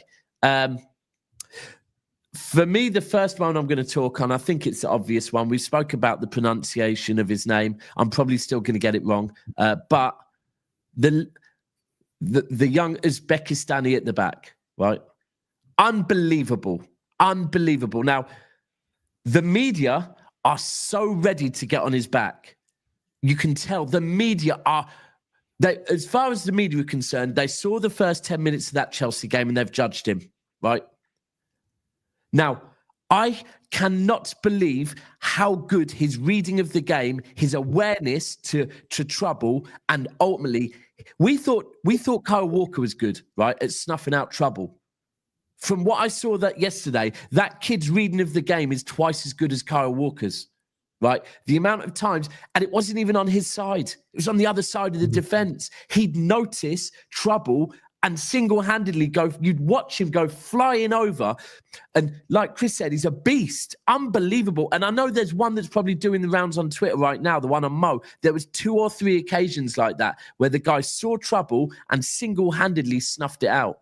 For me, the first one I'm going to talk on, I think it's the obvious one. We spoke about the pronunciation of his name. I'm probably still going to get it wrong. But the young Uzbekistani at the back, right? Unbelievable. Now, the media are so ready to get on his back. You can tell the media are... as far as the media are concerned, they saw the first 10 minutes of that Chelsea game and they've judged him, right? Now, I cannot believe how good his reading of the game, his awareness to trouble, and ultimately, we thought Kyle Walker was good, right, at snuffing out trouble. From what I saw that yesterday, that kid's reading of the game is twice as good as Kyle Walker's, right? The amount of times, and it wasn't even on his side. It was on the other side of the defense. He'd notice trouble and single-handedly you'd watch him go flying over. And like Chris said, he's a beast. Unbelievable. And I know there's one that's probably doing the rounds on Twitter right now, the one on Mo. There was 2 or 3 occasions like that where the guy saw trouble and single-handedly snuffed it out.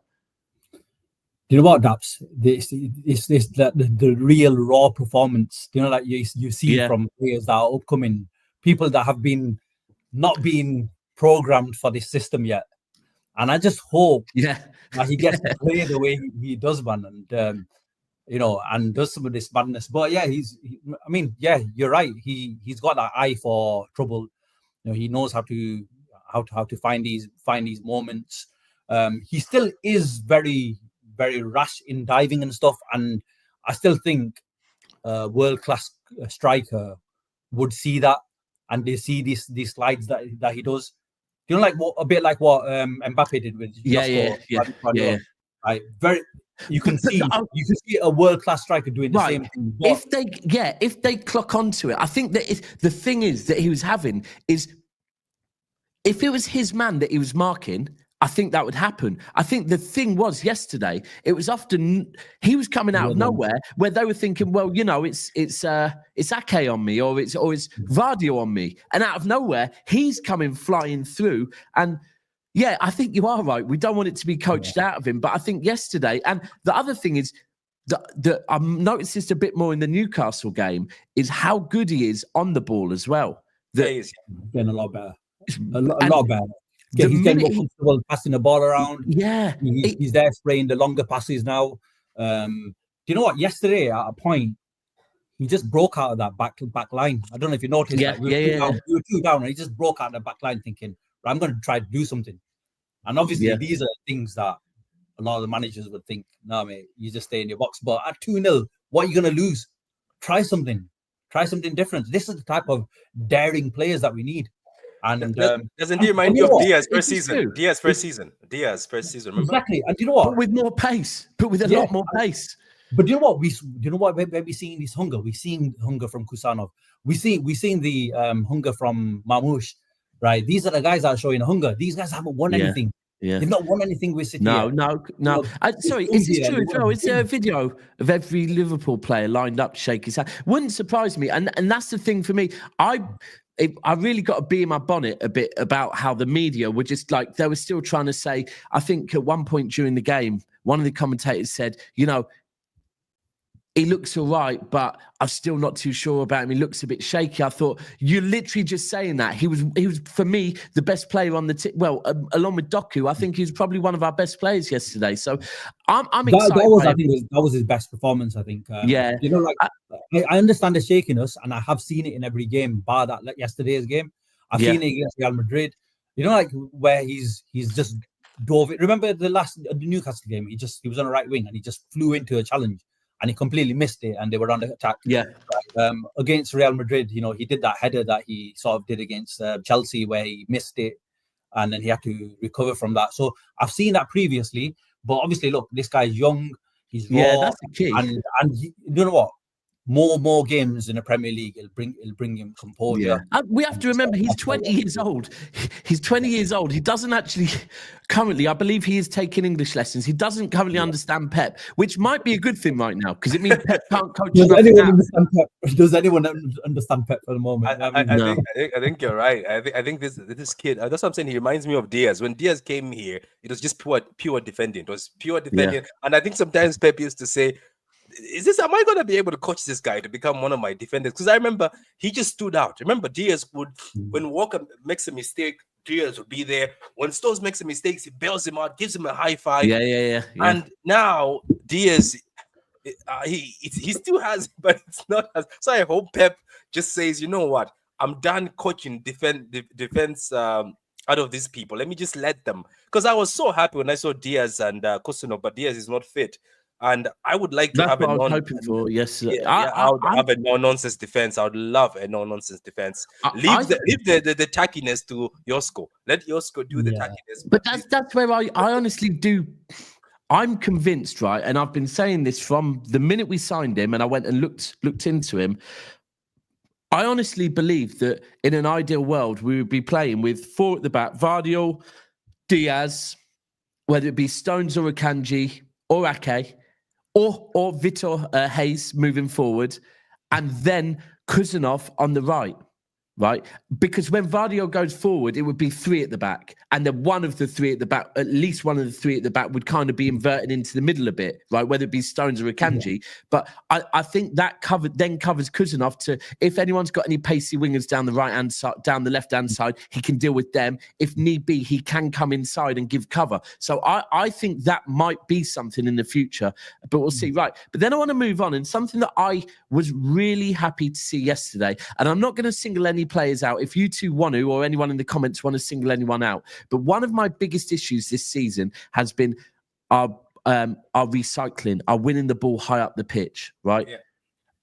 You know what, Daps? The real raw performance. Like you see from players that are upcoming, people that have not been programmed for this system yet. And I just hope that he gets to play the way he does, man, and and does some of this madness. But you're right. He's got that eye for trouble. He knows how to find these moments. He still is very, very rash in diving and stuff, and I still think a world-class striker would see that, and they see these slides that he does. A bit like what Mbappe did with Right, you can see a world-class striker doing the same thing. If they clock onto it, I think that the thing is that he was having is, if it was his man that he was marking, I think that would happen. I think the thing was yesterday, it was often he was coming out of nowhere where they were thinking, well, you know, it's Ake on me or it's Vardio on me. And out of nowhere, he's coming flying through. And yeah, I think you are right. We don't want it to be coached out of him. But I think yesterday, and the other thing is, I've noticed this a bit more in the Newcastle game, is how good he is on the ball as well. He's getting a lot better. A lot better. Yeah, he's getting more comfortable passing the ball around. Yeah. He's there spraying the longer passes now. Do you know what? Yesterday, at a point, he just broke out of that back line. I don't know if you noticed that. We were 2 down, and he just broke out of the back line thinking, right, I'm going to try to do something. And obviously, these are things that a lot of the managers would think, no, mate, you just stay in your box. But at 2-0, what are you going to lose? Try something. Try something different. This is the type of daring players that we need. And doesn't he remind you of Diaz first season? Diaz first season. Remember? Exactly. And do you know what? But with more pace. But with a lot more pace. But do you know what? Where we seeing this hunger? We've seen hunger from Khusanov. We seen the hunger from Marmoush. Right. These are the guys that are showing hunger. These guys haven't won anything. Yeah. They've not won anything with City. No. Sorry, is this true as well? Is there a video of every Liverpool player lined up to shake his hand? Wouldn't surprise me. And that's the thing for me. I really got to be in my bonnet a bit about how the media were just like, they were still trying to say, I think at one point during the game, one of the commentators said, you know, he looks all right, but I'm still not too sure about him. He looks a bit shaky. I thought, you're literally just saying that. He was for me, the best player on the team. Well, along with Doku, I think he was probably one of our best players yesterday. So I'm excited. That was his best performance, I think. You know, like I understand the shakiness, and I have seen it in every game, bar that yesterday's game. I've seen it against Real Madrid. You know, like where he's just dove it. Remember the Newcastle game? He was on the right wing and he just flew into a challenge. And he completely missed it, and they were under attack. Yeah. Against Real Madrid, you know, he did that header that he sort of did against Chelsea, where he missed it, and then he had to recover from that. So I've seen that previously, but obviously, look, this guy's young, he's raw, that's the key. And you know what? More games in the Premier League, it'll bring him composure. Yeah. We have to remember he's 20 years old. He's 20 years old. He doesn't actually currently, I believe he is taking English lessons. He doesn't currently understand Pep, which might be a good thing right now because it means Pep can't coach. Does anyone understand Pep for the moment? I think you're right. I think this kid. That's what I'm saying. He reminds me of Diaz. When Diaz came here, it was just pure defending. It was pure defending, and I think sometimes Pep used to say, am I going to be able to coach this guy to become one of my defenders? Because I remember he just stood out. Remember, Diaz would, when Walker makes a mistake, Diaz would be there. When Stones makes a mistake, he bails him out, gives him a high five. Yeah. And now Diaz, he still has, but it's not as. So I hope Pep just says, you know what? I'm done coaching defense out of these people. Let me just let them. Because I was so happy when I saw Diaz and Khusanov, but Diaz is not fit. And I would like to have a no-nonsense defense. I would love a no-nonsense defense. Leave the tackiness to Josko. Let Josko do the tackiness. But that's where I honestly do. I'm convinced, right? And I've been saying this from the minute we signed him, and I went and looked into him. I honestly believe that in an ideal world, we would be playing with 4 at the back: Vardio, Diaz, whether it be Stones or Akanji or Ake, or Vitor Hayes moving forward, and then Khusanov on the right. Because when Vardio goes forward, it would be 3 at the back, and then one of the 3 at the back, at least one of the 3 at the back, would kind of be inverted into the middle a bit, right? Whether it be Stones or Akanji. But I think that covers Khusanov to, if anyone's got any pacey wingers down the right-hand side, down the left-hand side, he can deal with them. If need be, he can come inside and give cover. So I think that might be something in the future, but we'll see. Right. But then I want to move on, and something that I was really happy to see yesterday, and I'm not going to single any players out. If you two want to, or anyone in the comments want to single anyone out, but one of my biggest issues this season has been our recycling, our winning the ball high up the pitch, right? Yeah.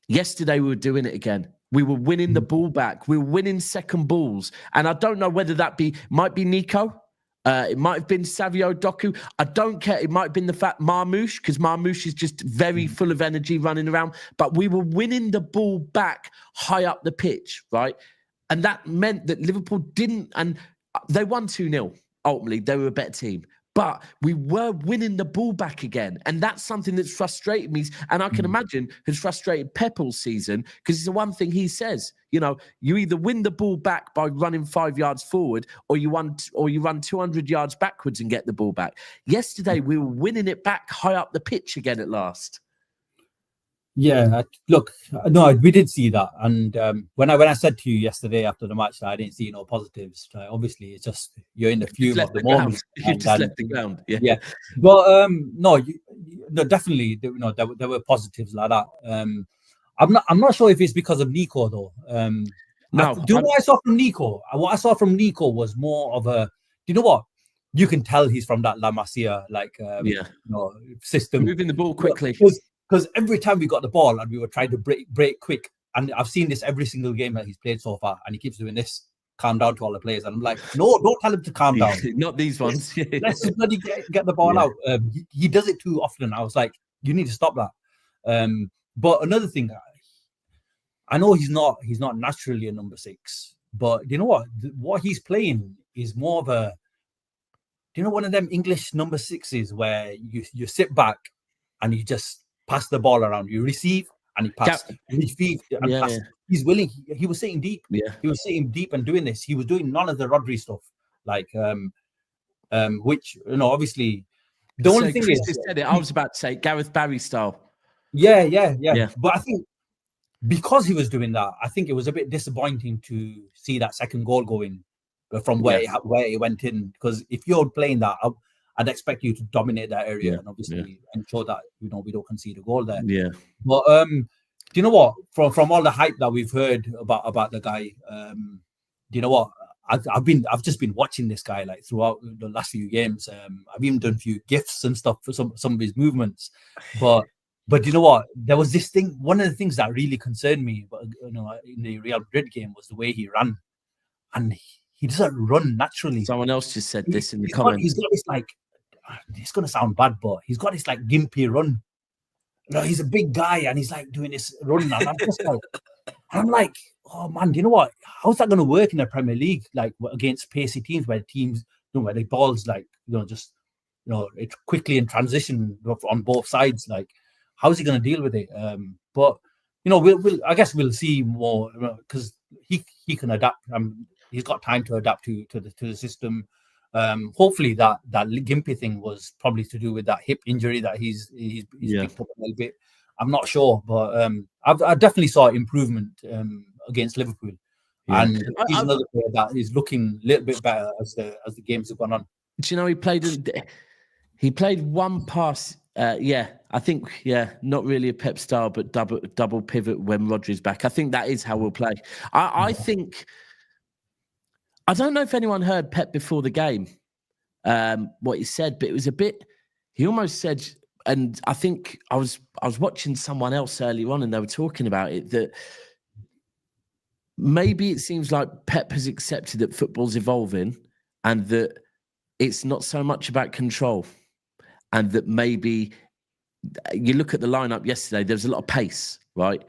Yesterday we were doing it again. We were winning the ball back. We were winning second balls, and I don't know whether that might be Nico. It might have been Savio, Doku. I don't care. It might have been the fact Marmoush, because Marmoush is just very full of energy running around. But we were winning the ball back high up the pitch, right? And that meant that Liverpool didn't, and they won 2-0. ultimately they were a better team. But we were winning the ball back again. And that's something that's frustrated me. And I can imagine has frustrated Pep all season, because it's the one thing he says, you know, you either win the ball back by running 5 yards forward, or you run 200 yards backwards and get the ball back. Yesterday, we were winning it back high up the pitch again at last. Yeah, look, no, we did see that, and when I said to you yesterday after the match that I didn't see no positives, it's just you're in the fume of the moment. You just left the ground, yeah. But no, definitely, there were positives like that. I'm not sure if it's because of Nico though. What I saw from Nico? What I saw from Nico was more of a, you know what? You can tell he's from that La Masia system, moving the ball quickly. Because every time we got the ball and we were trying to break quick, and I've seen this every single game that he's played so far, and he keeps doing this, calm down to all the players. And I'm like, no, don't tell him to calm down. Not these ones. Let's just bloody get the ball out. He does it too often. I was like, you need to stop that. But another thing, I know he's not naturally a number 6, but you know what? What he's playing is more of a, one of them English number 6s where you sit back and you just pass the ball around. You receive and he pass. You receive and pass. Yeah. He's willing. He was sitting deep. Yeah. He was sitting deep and doing this. He was doing none of the Rodri stuff. Like, which, obviously, the only thing Chris is, said it. I was about to say Gareth Barry style. Yeah. But I think because he was doing that, I think it was a bit disappointing to see that second goal going from where it went in. Because if you're playing that, I'd expect you to dominate that area and obviously ensure that we don't concede a goal there. Yeah. But do you know what? From all the hype that we've heard about the guy, do you know what? I've just been watching this guy like throughout the last few games. I've even done a few GIFs and stuff for some of his movements. But you know what? There was this thing. One of the things that really concerned me, in the Real Madrid game was the way he ran, and he doesn't run naturally. Someone else just said this in the comments. He's got this like, it's going to sound bad, but he's got this like gimpy run. He's a big guy and he's like doing this run. And I'm like, oh man, do you know what? How's that going to work in the Premier League? Like against pacey teams where where the ball's like, it's quickly in transition on both sides. Like, how's he going to deal with it? But I guess we'll see more because he can adapt. He's got time to adapt to the system. Hopefully that gimpy thing was probably to do with that hip injury that he's picked up a little bit. I'm not sure, but I definitely saw improvement against Liverpool, and he's another player that is looking a little bit better as the games have gone on. Do you know he played one pass? I think not really a Pep style, but double pivot when Rodri's back. I think that is how we'll play. I think. I don't know if anyone heard Pep before the game, what he said, but it was a bit. He almost said, and I think I was watching someone else earlier on, and they were talking about it, that maybe it seems like Pep has accepted that football's evolving, and that it's not so much about control, and that maybe you look at the lineup yesterday. There was a lot of pace, right,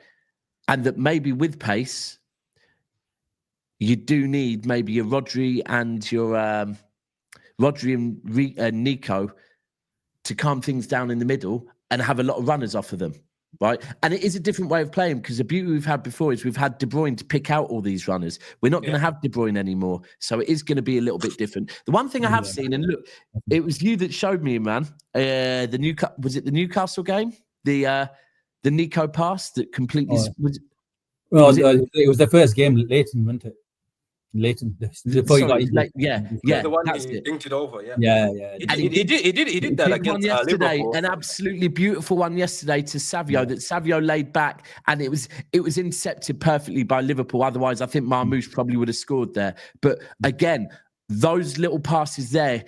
and that maybe with pace. You do need maybe your Rodri and Nico to calm things down in the middle and have a lot of runners off of them, right? And it is a different way of playing because the beauty we've had before is we've had De Bruyne to pick out all these runners. We're not going to have De Bruyne anymore, so it is going to be a little bit different. The one thing I have seen, and look, it was you that showed me, man. Was it the Newcastle game? The Nico pass that completely it was the first game, Leighton, wasn't it? Leighton, before he got the one he dinked it over. Yeah. He did that against yesterday. Liverpool. An absolutely beautiful one yesterday to Savio that Savio laid back, and it was intercepted perfectly by Liverpool. Otherwise, I think Marmoush probably would have scored there. But again, those little passes there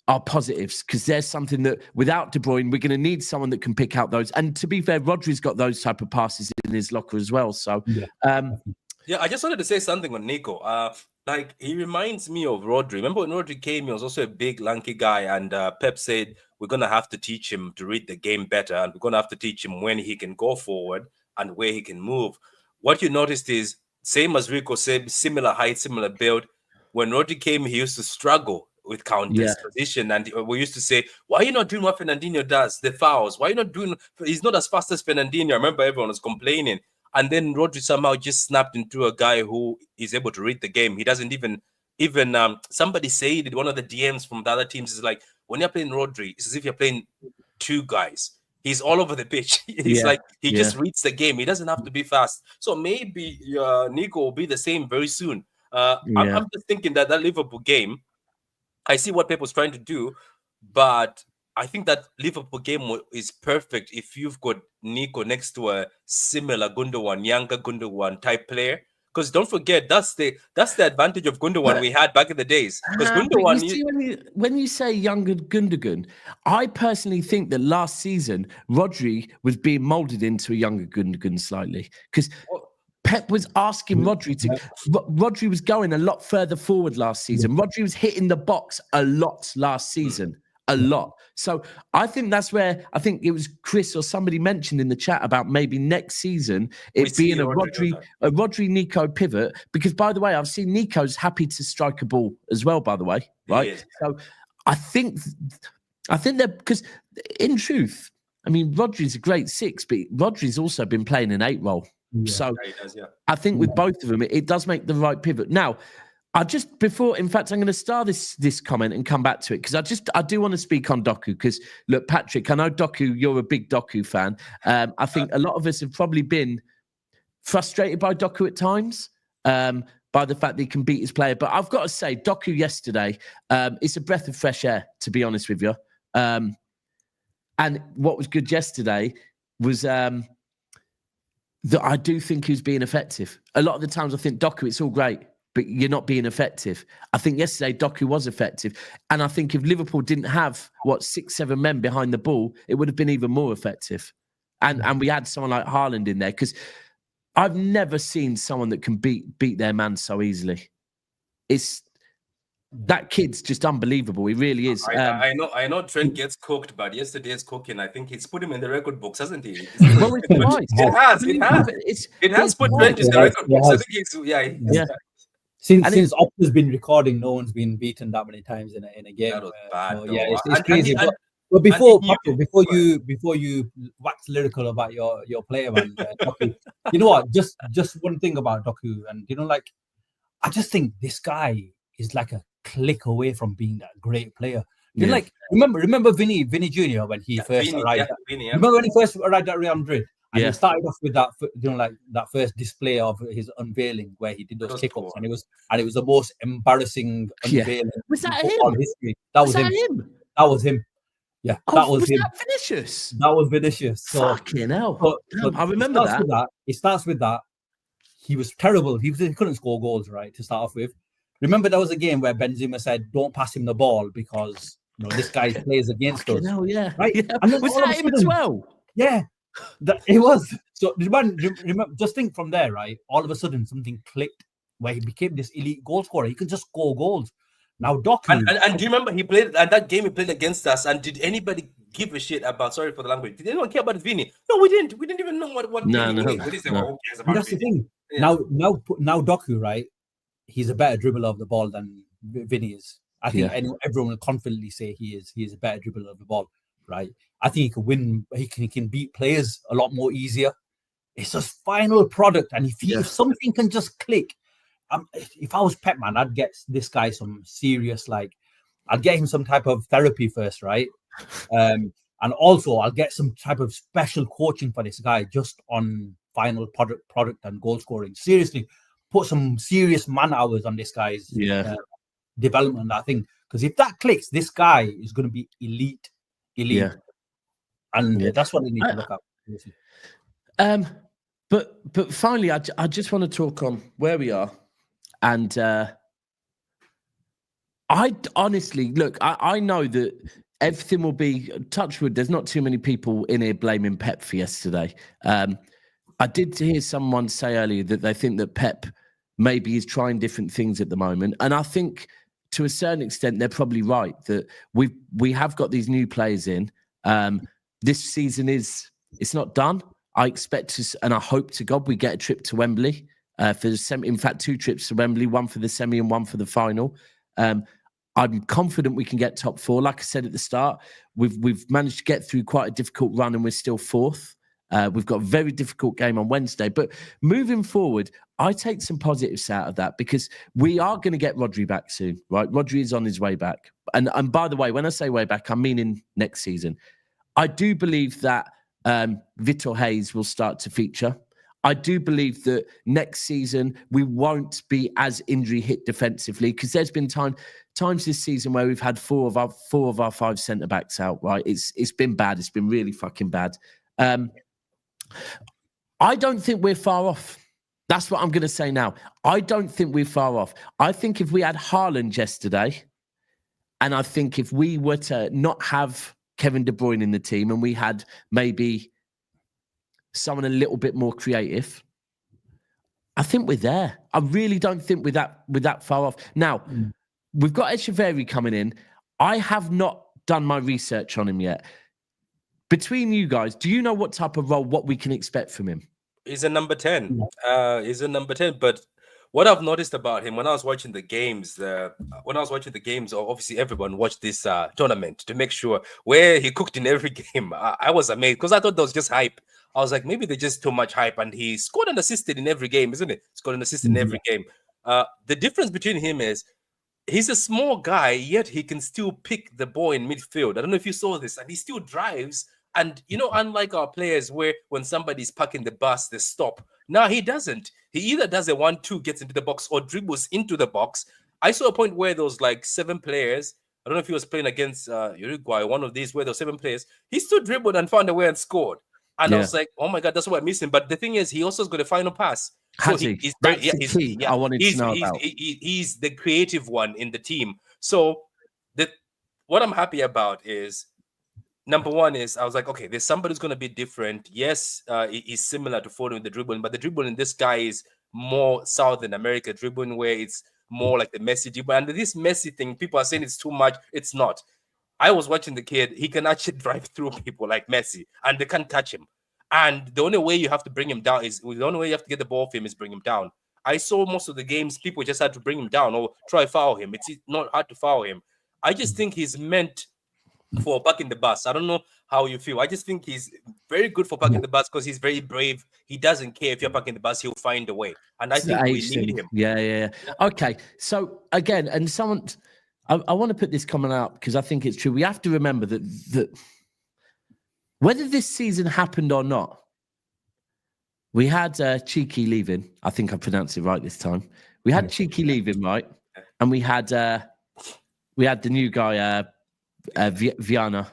are positives because there's something that without De Bruyne, we're going to need someone that can pick out those. And to be fair, Rodri's got those type of passes in his locker as well. So, I just wanted to say something on Nico. Like, he reminds me of Rodri. Remember when Rodri came, he was also a big, lanky guy. And Pep said, we're going to have to teach him to read the game better. And we're going to have to teach him when he can go forward and where he can move. What you noticed is, same as Rico said, similar height, similar build. When Rodri came, he used to struggle with counter position. And we used to say, why are you not doing what Fernandinho does? The fouls. Why are you not doing? He's not as fast as Fernandinho. I remember everyone was complaining. And then Rodri somehow just snapped into a guy who is able to read the game. He doesn't even somebody said it, one of the DMs from the other teams is like, when you're playing Rodri, it's as if you're playing two guys. He's all over the pitch. He's like, he just reads the game. He doesn't have to be fast. So maybe Nico will be the same very soon. I'm just thinking that Liverpool game, I see what Pep was trying to do, but I think that Liverpool game is perfect if you've got Nico next to a similar Gundogan, younger Gundogan type player. Because don't forget, that's the advantage of Gundogan we had back in the days. Because Gundogan, when you say younger Gundogan, I personally think that last season Rodri was being molded into a younger Gundogan slightly. Because Pep was asking Rodri to. Rodri was going a lot further forward last season. Rodri was hitting the box a lot last season. A lot. So I think that's where I think it was Chris or somebody mentioned in the chat about maybe next season it being a Rodri Nico pivot. Because by the way, I've seen Nico's happy to strike a ball as well. By the way, right? So I think that because in truth, I mean Rodri's a great 6, but Rodri's also been playing an 8 role. So I think with both of them, it does make the right pivot. Now, in fact, I'm going to start this comment and come back to it because I do want to speak on Doku because look, Patrick, I know Doku, you're a big Doku fan. I think a lot of us have probably been frustrated by Doku at times, by the fact that he can beat his player. But I've got to say, Doku yesterday, it's a breath of fresh air, to be honest with you. And what was good yesterday was that I do think he was being effective. A lot of the times I think, Doku, it's all great, but you're not being effective. I think yesterday Doku was effective. And I think if Liverpool didn't have, 6-7 men behind the ball, it would have been even more effective. And we had someone like Haaland in there because I've never seen someone that can beat their man so easily. That kid's just unbelievable. He really is. I know Trent gets cooked, but yesterday's cooking, I think it's put him in the record books, hasn't he? Well, it has put Trent in the record books. I think he's Since Opta's been recording, no one's been beaten that many times in a game. That was bad. It's crazy. But before you wax lyrical about your player, man, Doku, you know what? Just one thing about Doku, and I just think this guy is like a click away from being that great player. Remember Vinny Jr. when he first arrived? Remember when he first arrived at Real Madrid? And he started off with that, that first display of his unveiling where he did those kickoffs, and it was the most embarrassing unveiling. Was that him? History. That was him. That was him. Yeah, that was him. That Vinicius? That was Vinicius. So, fucking hell! I remember that. It starts with that. He was terrible. He couldn't score goals, right? To start off with. Remember, there was a game where Benzema said, "Don't pass him the ball because this guy plays against us." Hell yeah, right? Yeah. And was that him as well? Yeah. It was. So remember, just think from there, right? All of a sudden, something clicked where he became this elite goal scorer. He could just score goals. Now, Doku. And do you remember he played at that game? He played against us. And did anybody give a shit about? Sorry for the language. Did anyone care about Vinny? No, we didn't. We didn't even know what. No. That's the thing. Yeah. Now, Doku, right? He's a better dribbler of the ball than Vinny is. I think everyone will confidently say he is a better dribbler of the ball. Right, I think he can win. He can beat players a lot more easier. It's just final product, and if something can just click, if I was Pep, man, I'd get this guy some serious I'd get him some type of therapy first, right? And also I'll get some type of special coaching for this guy just on final product and goal scoring. Seriously, put some serious man hours on this guy's development. I think because if that clicks, this guy is going to be elite. And that's what they need to look at. But finally, I just want to talk on where we are, and I honestly look. I know that everything will be touch wood. There's not too many people in here blaming Pep for yesterday. I did hear someone say earlier that they think that Pep maybe is trying different things at the moment, and I think to a certain extent they're probably right that we have got these new players in. This season it's not done. I expect and I hope to God we get a trip to Wembley for the semi. In fact, 2 trips to Wembley, one for the semi and one for the final. I'm confident we can get top 4. Like I said at the start, we've managed to get through quite a difficult run and we're still 4th. We've got a very difficult game on Wednesday. But moving forward, I take some positives out of that because we are going to get Rodri back soon, right? Rodri is on his way back. And by the way, when I say way back, I'm meaning next season. I do believe that Vitor Hayes will start to feature. I do believe that next season we won't be as injury hit defensively because there's been times this season where we've had four of our 5 centre backs out. Right, it's been bad. It's been really fucking bad. I don't think we're far off. That's what I'm going to say now. I don't think we're far off. I think if we had Haaland yesterday, and I think if we were to not have Kevin De Bruyne in the team and we had maybe someone a little bit more creative, I think we're there. I really don't think we're that far off. Now, we've got Echeverri coming in. I have not done my research on him yet. Between you guys, do you know what type of role, what we can expect from him? He's a number 10. He's a number 10. But what I've noticed about him when I was watching the games, obviously everyone watched this tournament to make sure where he cooked in every game. I was amazed because I thought that was just hype. I was like, maybe they're just too much hype. And he scored and assisted in every game, isn't it? Scored and assisted in every game. The difference between him is he's a small guy, yet he can still pick the ball in midfield. I don't know if you saw this. And he still drives. And, unlike our players where when somebody's parking the bus, they stop. No, he doesn't. He either does a 1-2, gets into the box, or dribbles into the box. I saw a point where there was like 7 players. I don't know if he was playing against Uruguay, one of these where there were 7 players. He still dribbled and found a way and scored. And I was like, oh my God, that's what I'm missing. But the thing is, he also has got a final pass. Has he? That's the key I wanted to know about. He's the creative one in the team. So what I'm happy about is, number one is I was like, okay, there's somebody who's going to be different. Yes, he's similar to Foden with the dribbling, but the dribbling, this guy is more Southern America dribbling where it's more like the Messi dribble. And this Messi thing, people are saying it's too much. It's not. I was watching the kid. He can actually drive through people like Messi, and they can't touch him. And the only way you have to bring him down is the only way you have to get the ball for him is bring him down. I saw most of the games, people just had to bring him down or try to foul him. It's not hard to foul him. I just think he's meant for parking the bus. I don't know how you feel. I just think he's very good for parking the bus because he's very brave. He doesn't care if you're parking the bus, he'll find a way. And I think we need him. Yeah. Okay. So again, and someone, I want to put this comment out because I think it's true. We have to remember that whether this season happened or not, we had Cheeky leaving. I think I pronounced it right this time. We had Cheeky leaving, right? And we had the new guy, Vienna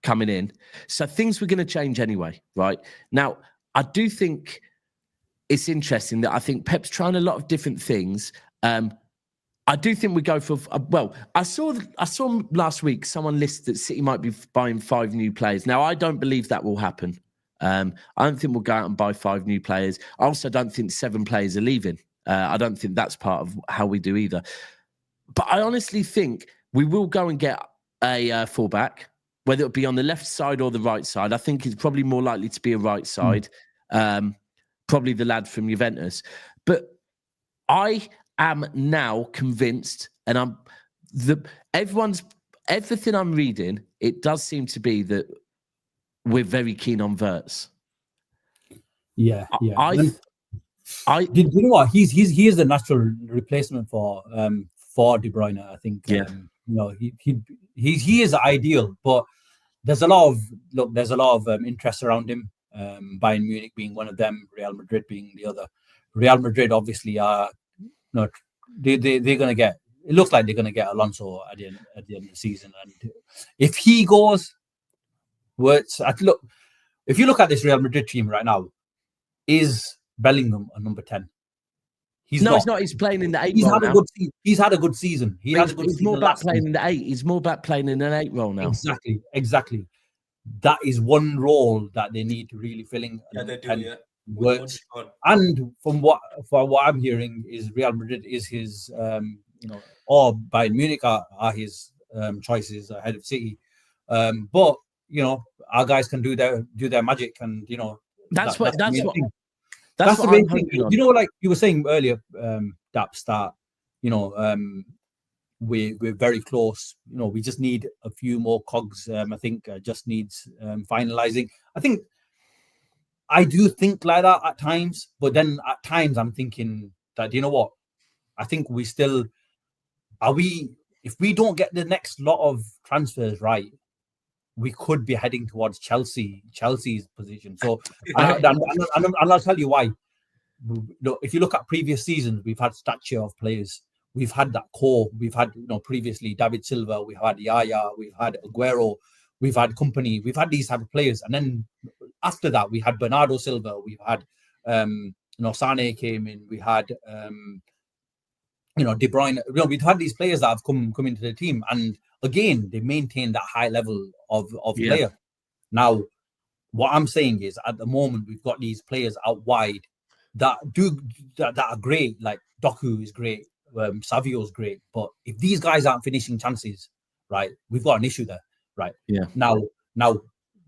coming in. So things were going to change anyway, right? Now, I do think it's interesting that I think Pep's trying a lot of different things. I do think we go for, I saw last week someone listed that City might be buying 5 new players. Now, I don't believe that will happen. I don't think we'll go out and buy 5 new players. I also don't think 7 players are leaving. I don't think that's part of how we do either. But I honestly think we will go and get a fullback, whether it be on the left side or the right side. I think it's probably more likely to be a right side, probably the lad from Juventus. But I am now convinced, and everything I'm reading, it does seem to be that we're very keen on Wirtz. Yeah. You know what? He is the natural replacement for De Bruyne. I think. Yeah. He is ideal, but there's a lot of interest around him. Bayern Munich being one of them, Real Madrid being the other. Real Madrid obviously are they're going to get. It looks like they're going to get Alonso at the end of the season, and if he goes, if you look at this Real Madrid team right now, is Bellingham a number 10? He's not. He's playing in the 8 He's role had now. He's had a good season. He's more about playing in the 8. He's more about playing in an 8 role now. Exactly. That is one role that they need to really fill in. Yeah, they do. Yeah. Works. And from what I'm hearing is Real Madrid is his, or Bayern Munich are his choices ahead of City. But our guys can do their magic, and that's the main thing. Like you were saying earlier, Daps, that we're very close. You know, we just need a few more cogs. I think just needs finalizing. I do think like that at times, but then at times I'm thinking that, you know what? I think we still if we don't get the next lot of transfers right, we could be heading towards Chelsea's position. So, and I'll tell you why. If you look at previous seasons, we've had stature of players. We've had that core. We've had, previously David Silva. We've had Yaya. We've had Aguero. We've had Company. We've had these type of players. And then after that, we had Bernardo Silva. We've had, Sane came in. We had, De Bruyne. We've had these players that have come into the team, and again, they maintain that high level of player. Now, what I'm saying is, at the moment, we've got these players out wide that are great. Like Doku is great, Savio is great. But if these guys aren't finishing chances, right, we've got an issue there, right? Yeah. Now,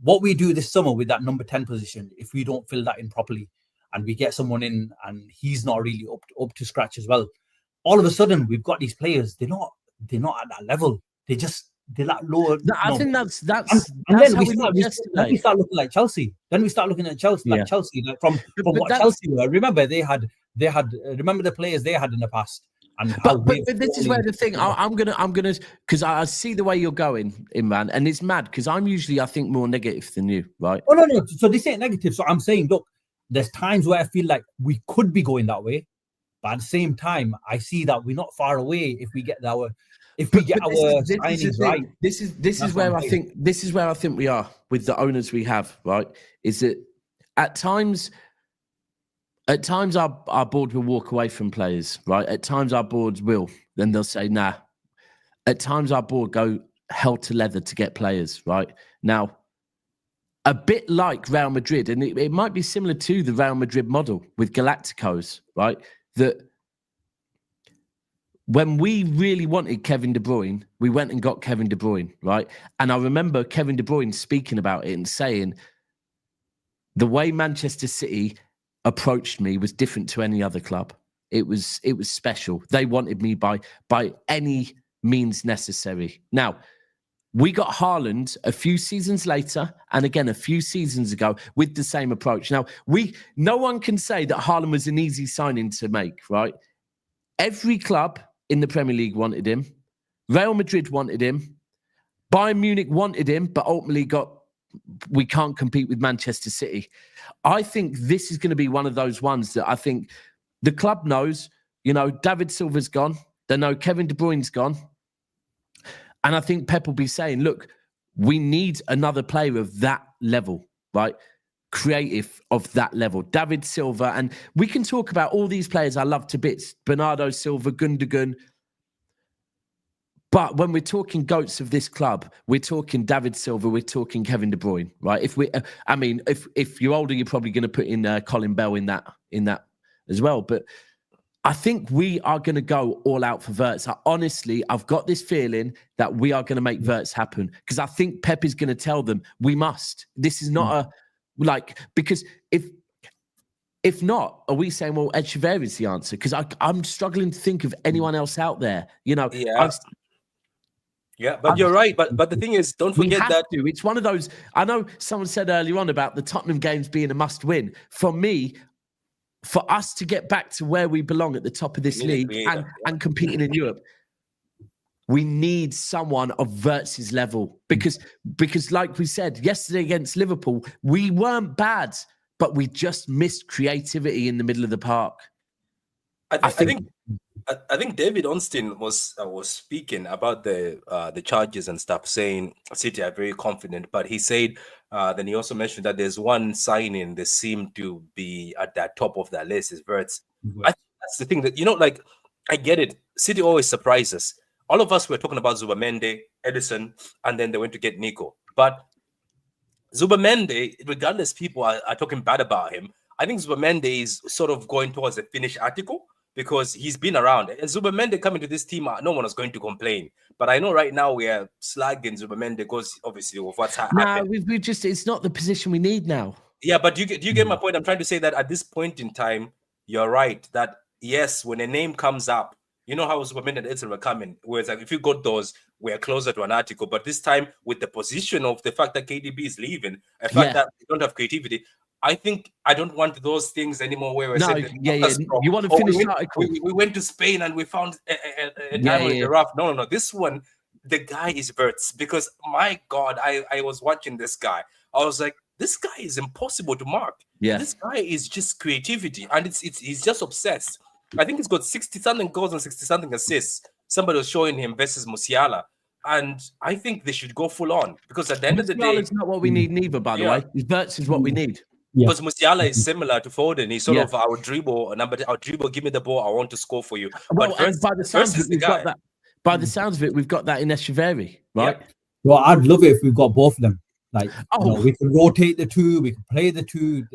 what we do this summer with that number 10 position, if we don't fill that in properly, and we get someone in and he's not really up to scratch as well, all of a sudden we've got these players. They're not at that level. They're that lower. No, I think that's then we start looking like Chelsea. Then we start looking at Chelsea, like Chelsea, like from what Chelsea were. Remember, they had. Remember the players they had in the past. And but this is where the thing. I'm gonna because I see the way you're going, Imran, and it's mad because I'm usually I think more negative than you, right? Oh no. So this ain't negative. So I'm saying, look, there's times where I feel like we could be going that way, but at the same time, I see that we're not far away if we get our. If we get our signings right, this is where I think we are with the owners we have, right? Is that at times our board will walk away from players, right? At times our boards will, then they'll say nah. At times our board go hell to leather to get players, right? Now, a bit like Real Madrid, and it might be similar to the Real Madrid model with Galacticos, right? That when we really wanted Kevin De Bruyne, we went and got Kevin De Bruyne, right? And I remember Kevin De Bruyne speaking about it and saying, the way Manchester City approached me was different to any other club. It was special. They wanted me by any means necessary. Now, we got Haaland a few seasons later, and again a few seasons ago with the same approach. Now, no one can say that Haaland was an easy signing to make, right? Every club in the Premier League wanted him. Real Madrid wanted him. Bayern Munich wanted him, but ultimately we can't compete with Manchester City. I think this is going to be one of those ones that I think the club knows, David Silva's gone. They know Kevin De Bruyne's gone. And I think Pep will be saying, look, we need another player of that level, right? Creative of that level. David Silva. And we can talk about all these players I love to bits. Bernardo Silva, Gundogan. But when we're talking GOATs of this club, we're talking David Silva, we're talking Kevin De Bruyne, right? If you're older, you're probably going to put in Colin Bell in that as well. But I think we are going to go all out for Wirtz. I've got this feeling that we are going to make Wirtz happen because I think Pep is going to tell them we must. This is not because if not, are we saying, well, Echeverri is the answer? Because I'm struggling to think of anyone else out there. Yeah, but you're right. But the thing is, don't forget that it's one of those. I know someone said earlier on about the Tottenham games being a must-win. For me, for us to get back to where we belong at the top of this league and competing in Europe, we need someone of Wirtz's level because, like we said yesterday against Liverpool, we weren't bad, but we just missed creativity in the middle of the park. I think David Ornstein was speaking about the charges and stuff, saying City are very confident. But he said then he also mentioned that there's one signing that seemed to be at the top of that list is Wirtz. I think that's the thing that I get it. City always surprises. All of us were talking about Zubamende, Edison, and then they went to get Nico. But Zubamende, regardless, people are talking bad about him. I think Zubamende is sort of going towards a finished article, because he's been around. And Zubamende coming to this team, no one is going to complain. But I know right now we are slagging Zubamende because obviously of what's happened. We just, it's not the position we need now. Yeah, but do you get my point? I'm trying to say that at this point in time, you're right. That yes, when a name comes up, You know how Superman and Edson were coming, where it's like if you got those, we're closer to an article. But this time, with the position of the fact that KDB is leaving, the fact that we don't have creativity, I think I don't want those things anymore. Where we're saying, you want to finish the article. We went to Spain and we found a diamond in the rough. No. This one, the guy is Wirtz, because my God, I was watching this guy. I was like, this guy is impossible to mark. Yeah, this guy is just creativity, and he's just obsessed. I think he's got 60-something goals and 60-something assists. Somebody was showing him versus Musiala. And I think they should go full on, because at the end of the day, it's not what we need neither, by the way. Wirtz is what we need. Because Musiala is similar to Foden. He's sort of our dribble, give me the ball, I want to score for you. Well, but first, by the sounds of it, we've got that. By the sounds of it, we've got that in Echeverri, right? Yeah. Well, I'd love it if we've got both of them. Like, we can rotate the two, we can play the two.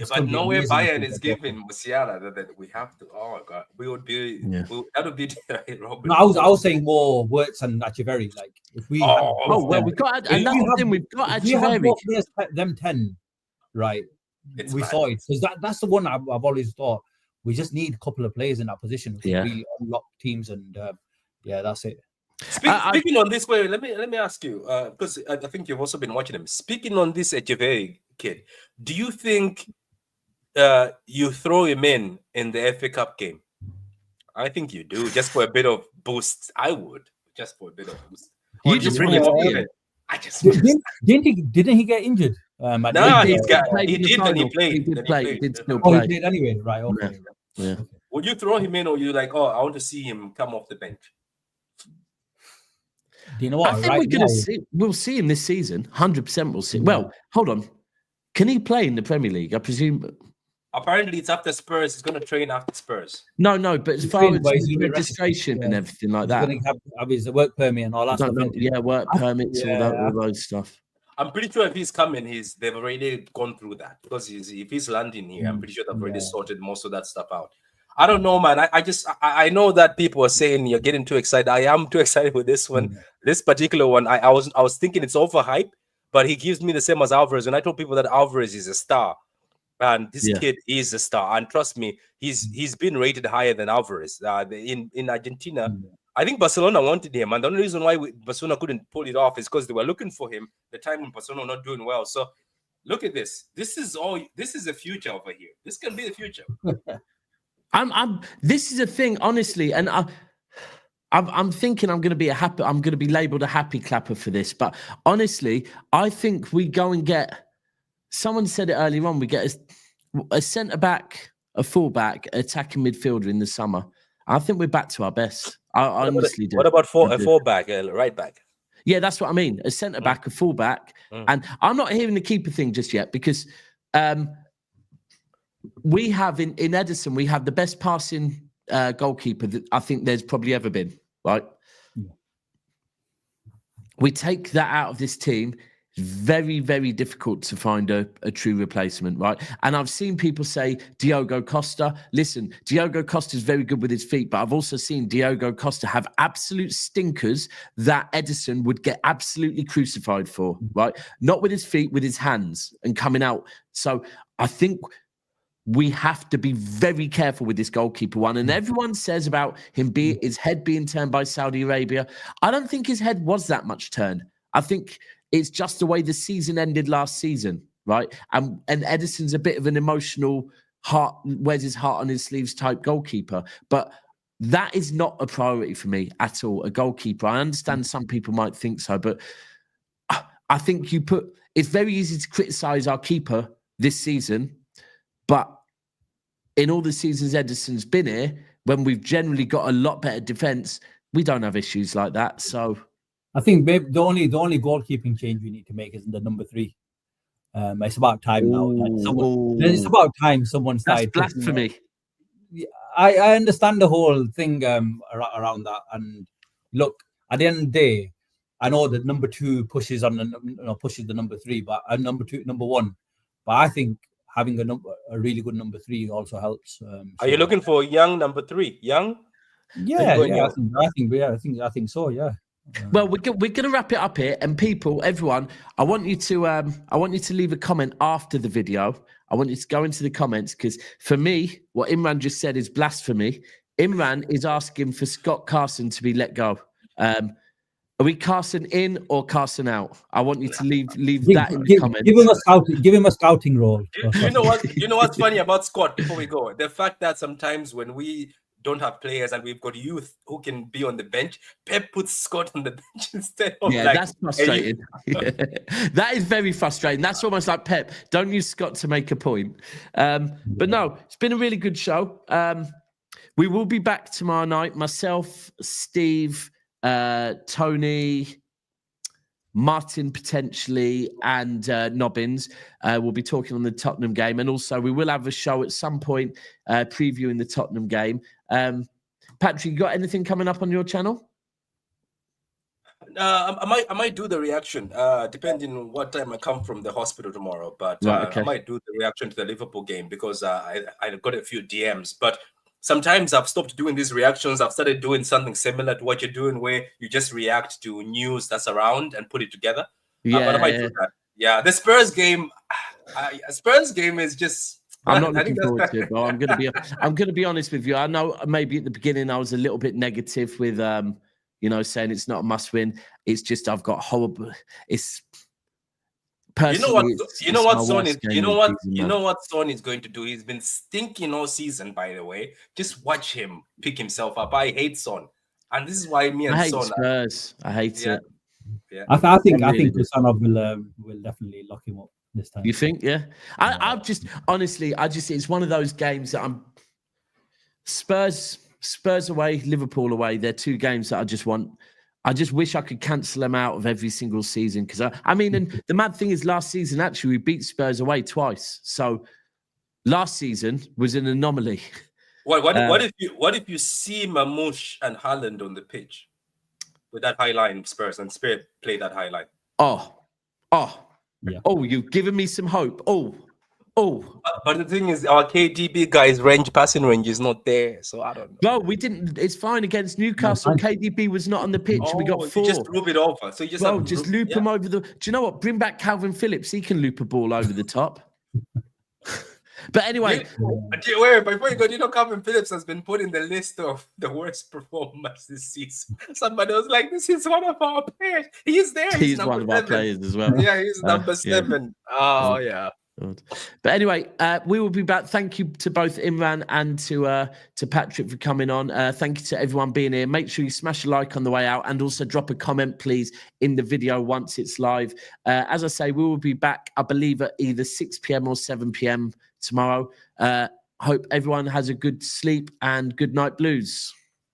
But nowhere Bayern is giving Musiala that we have to. Oh my God, we would be. That would be. No, I was saying more Wirtz and Echeverri. Like, if we. We've got another thing. We've got Echeverri. Them 10, right? We saw it, because that's the one I've always thought. We just need a couple of players in that position to really unlock teams, and that's it. Speaking on this way, let me ask you, because I think you've also been watching him. Speaking on this Echeverri kid, do you think you throw him in the FA Cup game? I think you do, just for a bit of boost. I would, just for a bit of boost. You just bring him in. Didn't he get injured? No, he did, and he played. He did play. He did still play. play. He played anyway, right? Okay. Yeah. Would you throw him in, or you like? Oh, I want to see him come off the bench. Do you know what? I think we'll see him this season. 100% we'll see. Well, hold on. Can he play in the Premier League? I presume. Apparently, it's after Spurs. He's going to train after Spurs. No, but as far as registration and everything like that. He's going to have his work permit and all that stuff. Work permits, all those stuff. I'm pretty sure if he's coming, they've already gone through that, because if he's landing here, I'm pretty sure they've already sorted most of that stuff out. I don't know, man. I know that people are saying you're getting too excited. I am too excited with this one. This particular one, I was thinking it's overhyped, but he gives me the same as Alvarez. And I told people that Alvarez is a star, and this kid is a star. And trust me, he's been rated higher than Alvarez. In Argentina, I think Barcelona wanted him, and the only reason why Barcelona couldn't pull it off is because they were looking for him the time when Barcelona were not doing well. So look at this. This is the future over here. This can be the future. This is a thing, honestly, and I'm thinking I'm going to be labelled a happy clapper for this, but honestly, I think we go and get. Someone said it earlier on. We get a centre back, a full back, attacking midfielder in the summer. I think we're back to our best. I honestly do. What about a full back, right back? Yeah, that's what I mean. A centre back, a full back, and I'm not hearing the keeper thing just yet, because. We have in Edison, we have the best passing goalkeeper that I think there's probably ever been, right? Yeah. We take that out of this team. It's very, very difficult to find a true replacement, right? And I've seen people say Diogo Costa. Listen, Diogo Costa is very good with his feet, but I've also seen Diogo Costa have absolute stinkers that Edison would get absolutely crucified for, right? Not with his feet, with his hands and coming out. So I think we have to be very careful with this goalkeeper one. And everyone says about his head being turned by Saudi Arabia. I don't think his head was that much turned. I think it's just the way the season ended last season, right? And Edison's a bit of an emotional heart, wears his heart on his sleeves type goalkeeper. But that is not a priority for me at all, a goalkeeper. I understand some people might think so, but I think it's very easy to criticize our keeper this season. But in all the seasons Edison's been here, when we've generally got a lot better defence, we don't have issues like that. So I think maybe the only goalkeeping change we need to make is the number 3. It's about time now. It's about time someone started. That's blasphemy. I understand the whole thing around that. And look, at the end of the day, I know that number 2 pushes the number 3, but number 1. But I think having a really good number 3 also helps. Are you looking for a young number 3? Young? Yeah. I think so. Yeah. Well, we're going to wrap it up here, and everyone, I want you to leave a comment after the video. I want you to go into the comments, because for me, what Imran just said is blasphemy. Imran is asking for Scott Carson to be let go. Are we Carson in or Carson out? I want you to leave that in the comments. Give him a scouting role. You know what? You know what's funny about Scott? Before we go, the fact that sometimes when we don't have players and we've got youth who can be on the bench, Pep puts Scott on the bench instead of that's frustrating. That is very frustrating. That's almost like Pep. Don't use Scott to make a point. But no, it's been a really good show. We will be back tomorrow night. Myself, Steve, Tony, Martin potentially, and Nobbins will be talking on the Tottenham game, and also we will have a show at some point previewing the Tottenham game. Patrick, you got anything coming up on your channel? I might do the reaction depending on what time I come from the hospital tomorrow, but I might do the reaction to the Liverpool game because I got a few DMs, but sometimes I've stopped doing these reactions. I've started doing something similar to what you're doing, where you just react to news that's around and put it together. But I might do that. Yeah, the Spurs game is just. I'm not looking forward to it, bro. I'm gonna be honest with you. I know maybe at the beginning I was a little bit negative with saying it's not a must-win. It's just I've got horrible. It's. You know what Son is going to do? He's been stinking all season, by the way. Just watch him pick himself up. I hate Son, and this is why me and Son. Spurs. I hate it. Yeah. I think Khusanov will definitely lock him up this time. You think? Yeah. I've just honestly, it's one of those games that I'm Spurs away, Liverpool away. They're two games that I just want. I just wish I could cancel them out of every single season because and the mad thing is last season actually we beat Spurs away twice. So last season was an anomaly. What if you see Marmoush and Haaland on the pitch with that high line Spurs and Spurs play that high line? You've given me some hope. But the thing is, our KDB guy's passing range is not there, so I don't know. No, we didn't. It's fine against Newcastle. KDB was not on the pitch. We got 4. You just loop it over. So you just loop him over the. Do you know what? Bring back Calvin Phillips. He can loop a ball over the top. But anyway, wait, before you go, Calvin Phillips has been put in the list of the worst performers this season. Somebody was like, "This is one of our players. He's there. He's one of our players as well." Yeah, he's number 7. Oh yeah. But anyway, we will be back. Thank you to both Imran and to Patrick for coming on. Thank you to everyone being here. Make sure you smash a like on the way out and also drop a comment, please, in the video once it's live. As I say, we will be back, I believe, at either 6 p.m. or 7 p.m. tomorrow. Hope everyone has a good sleep and good night blues.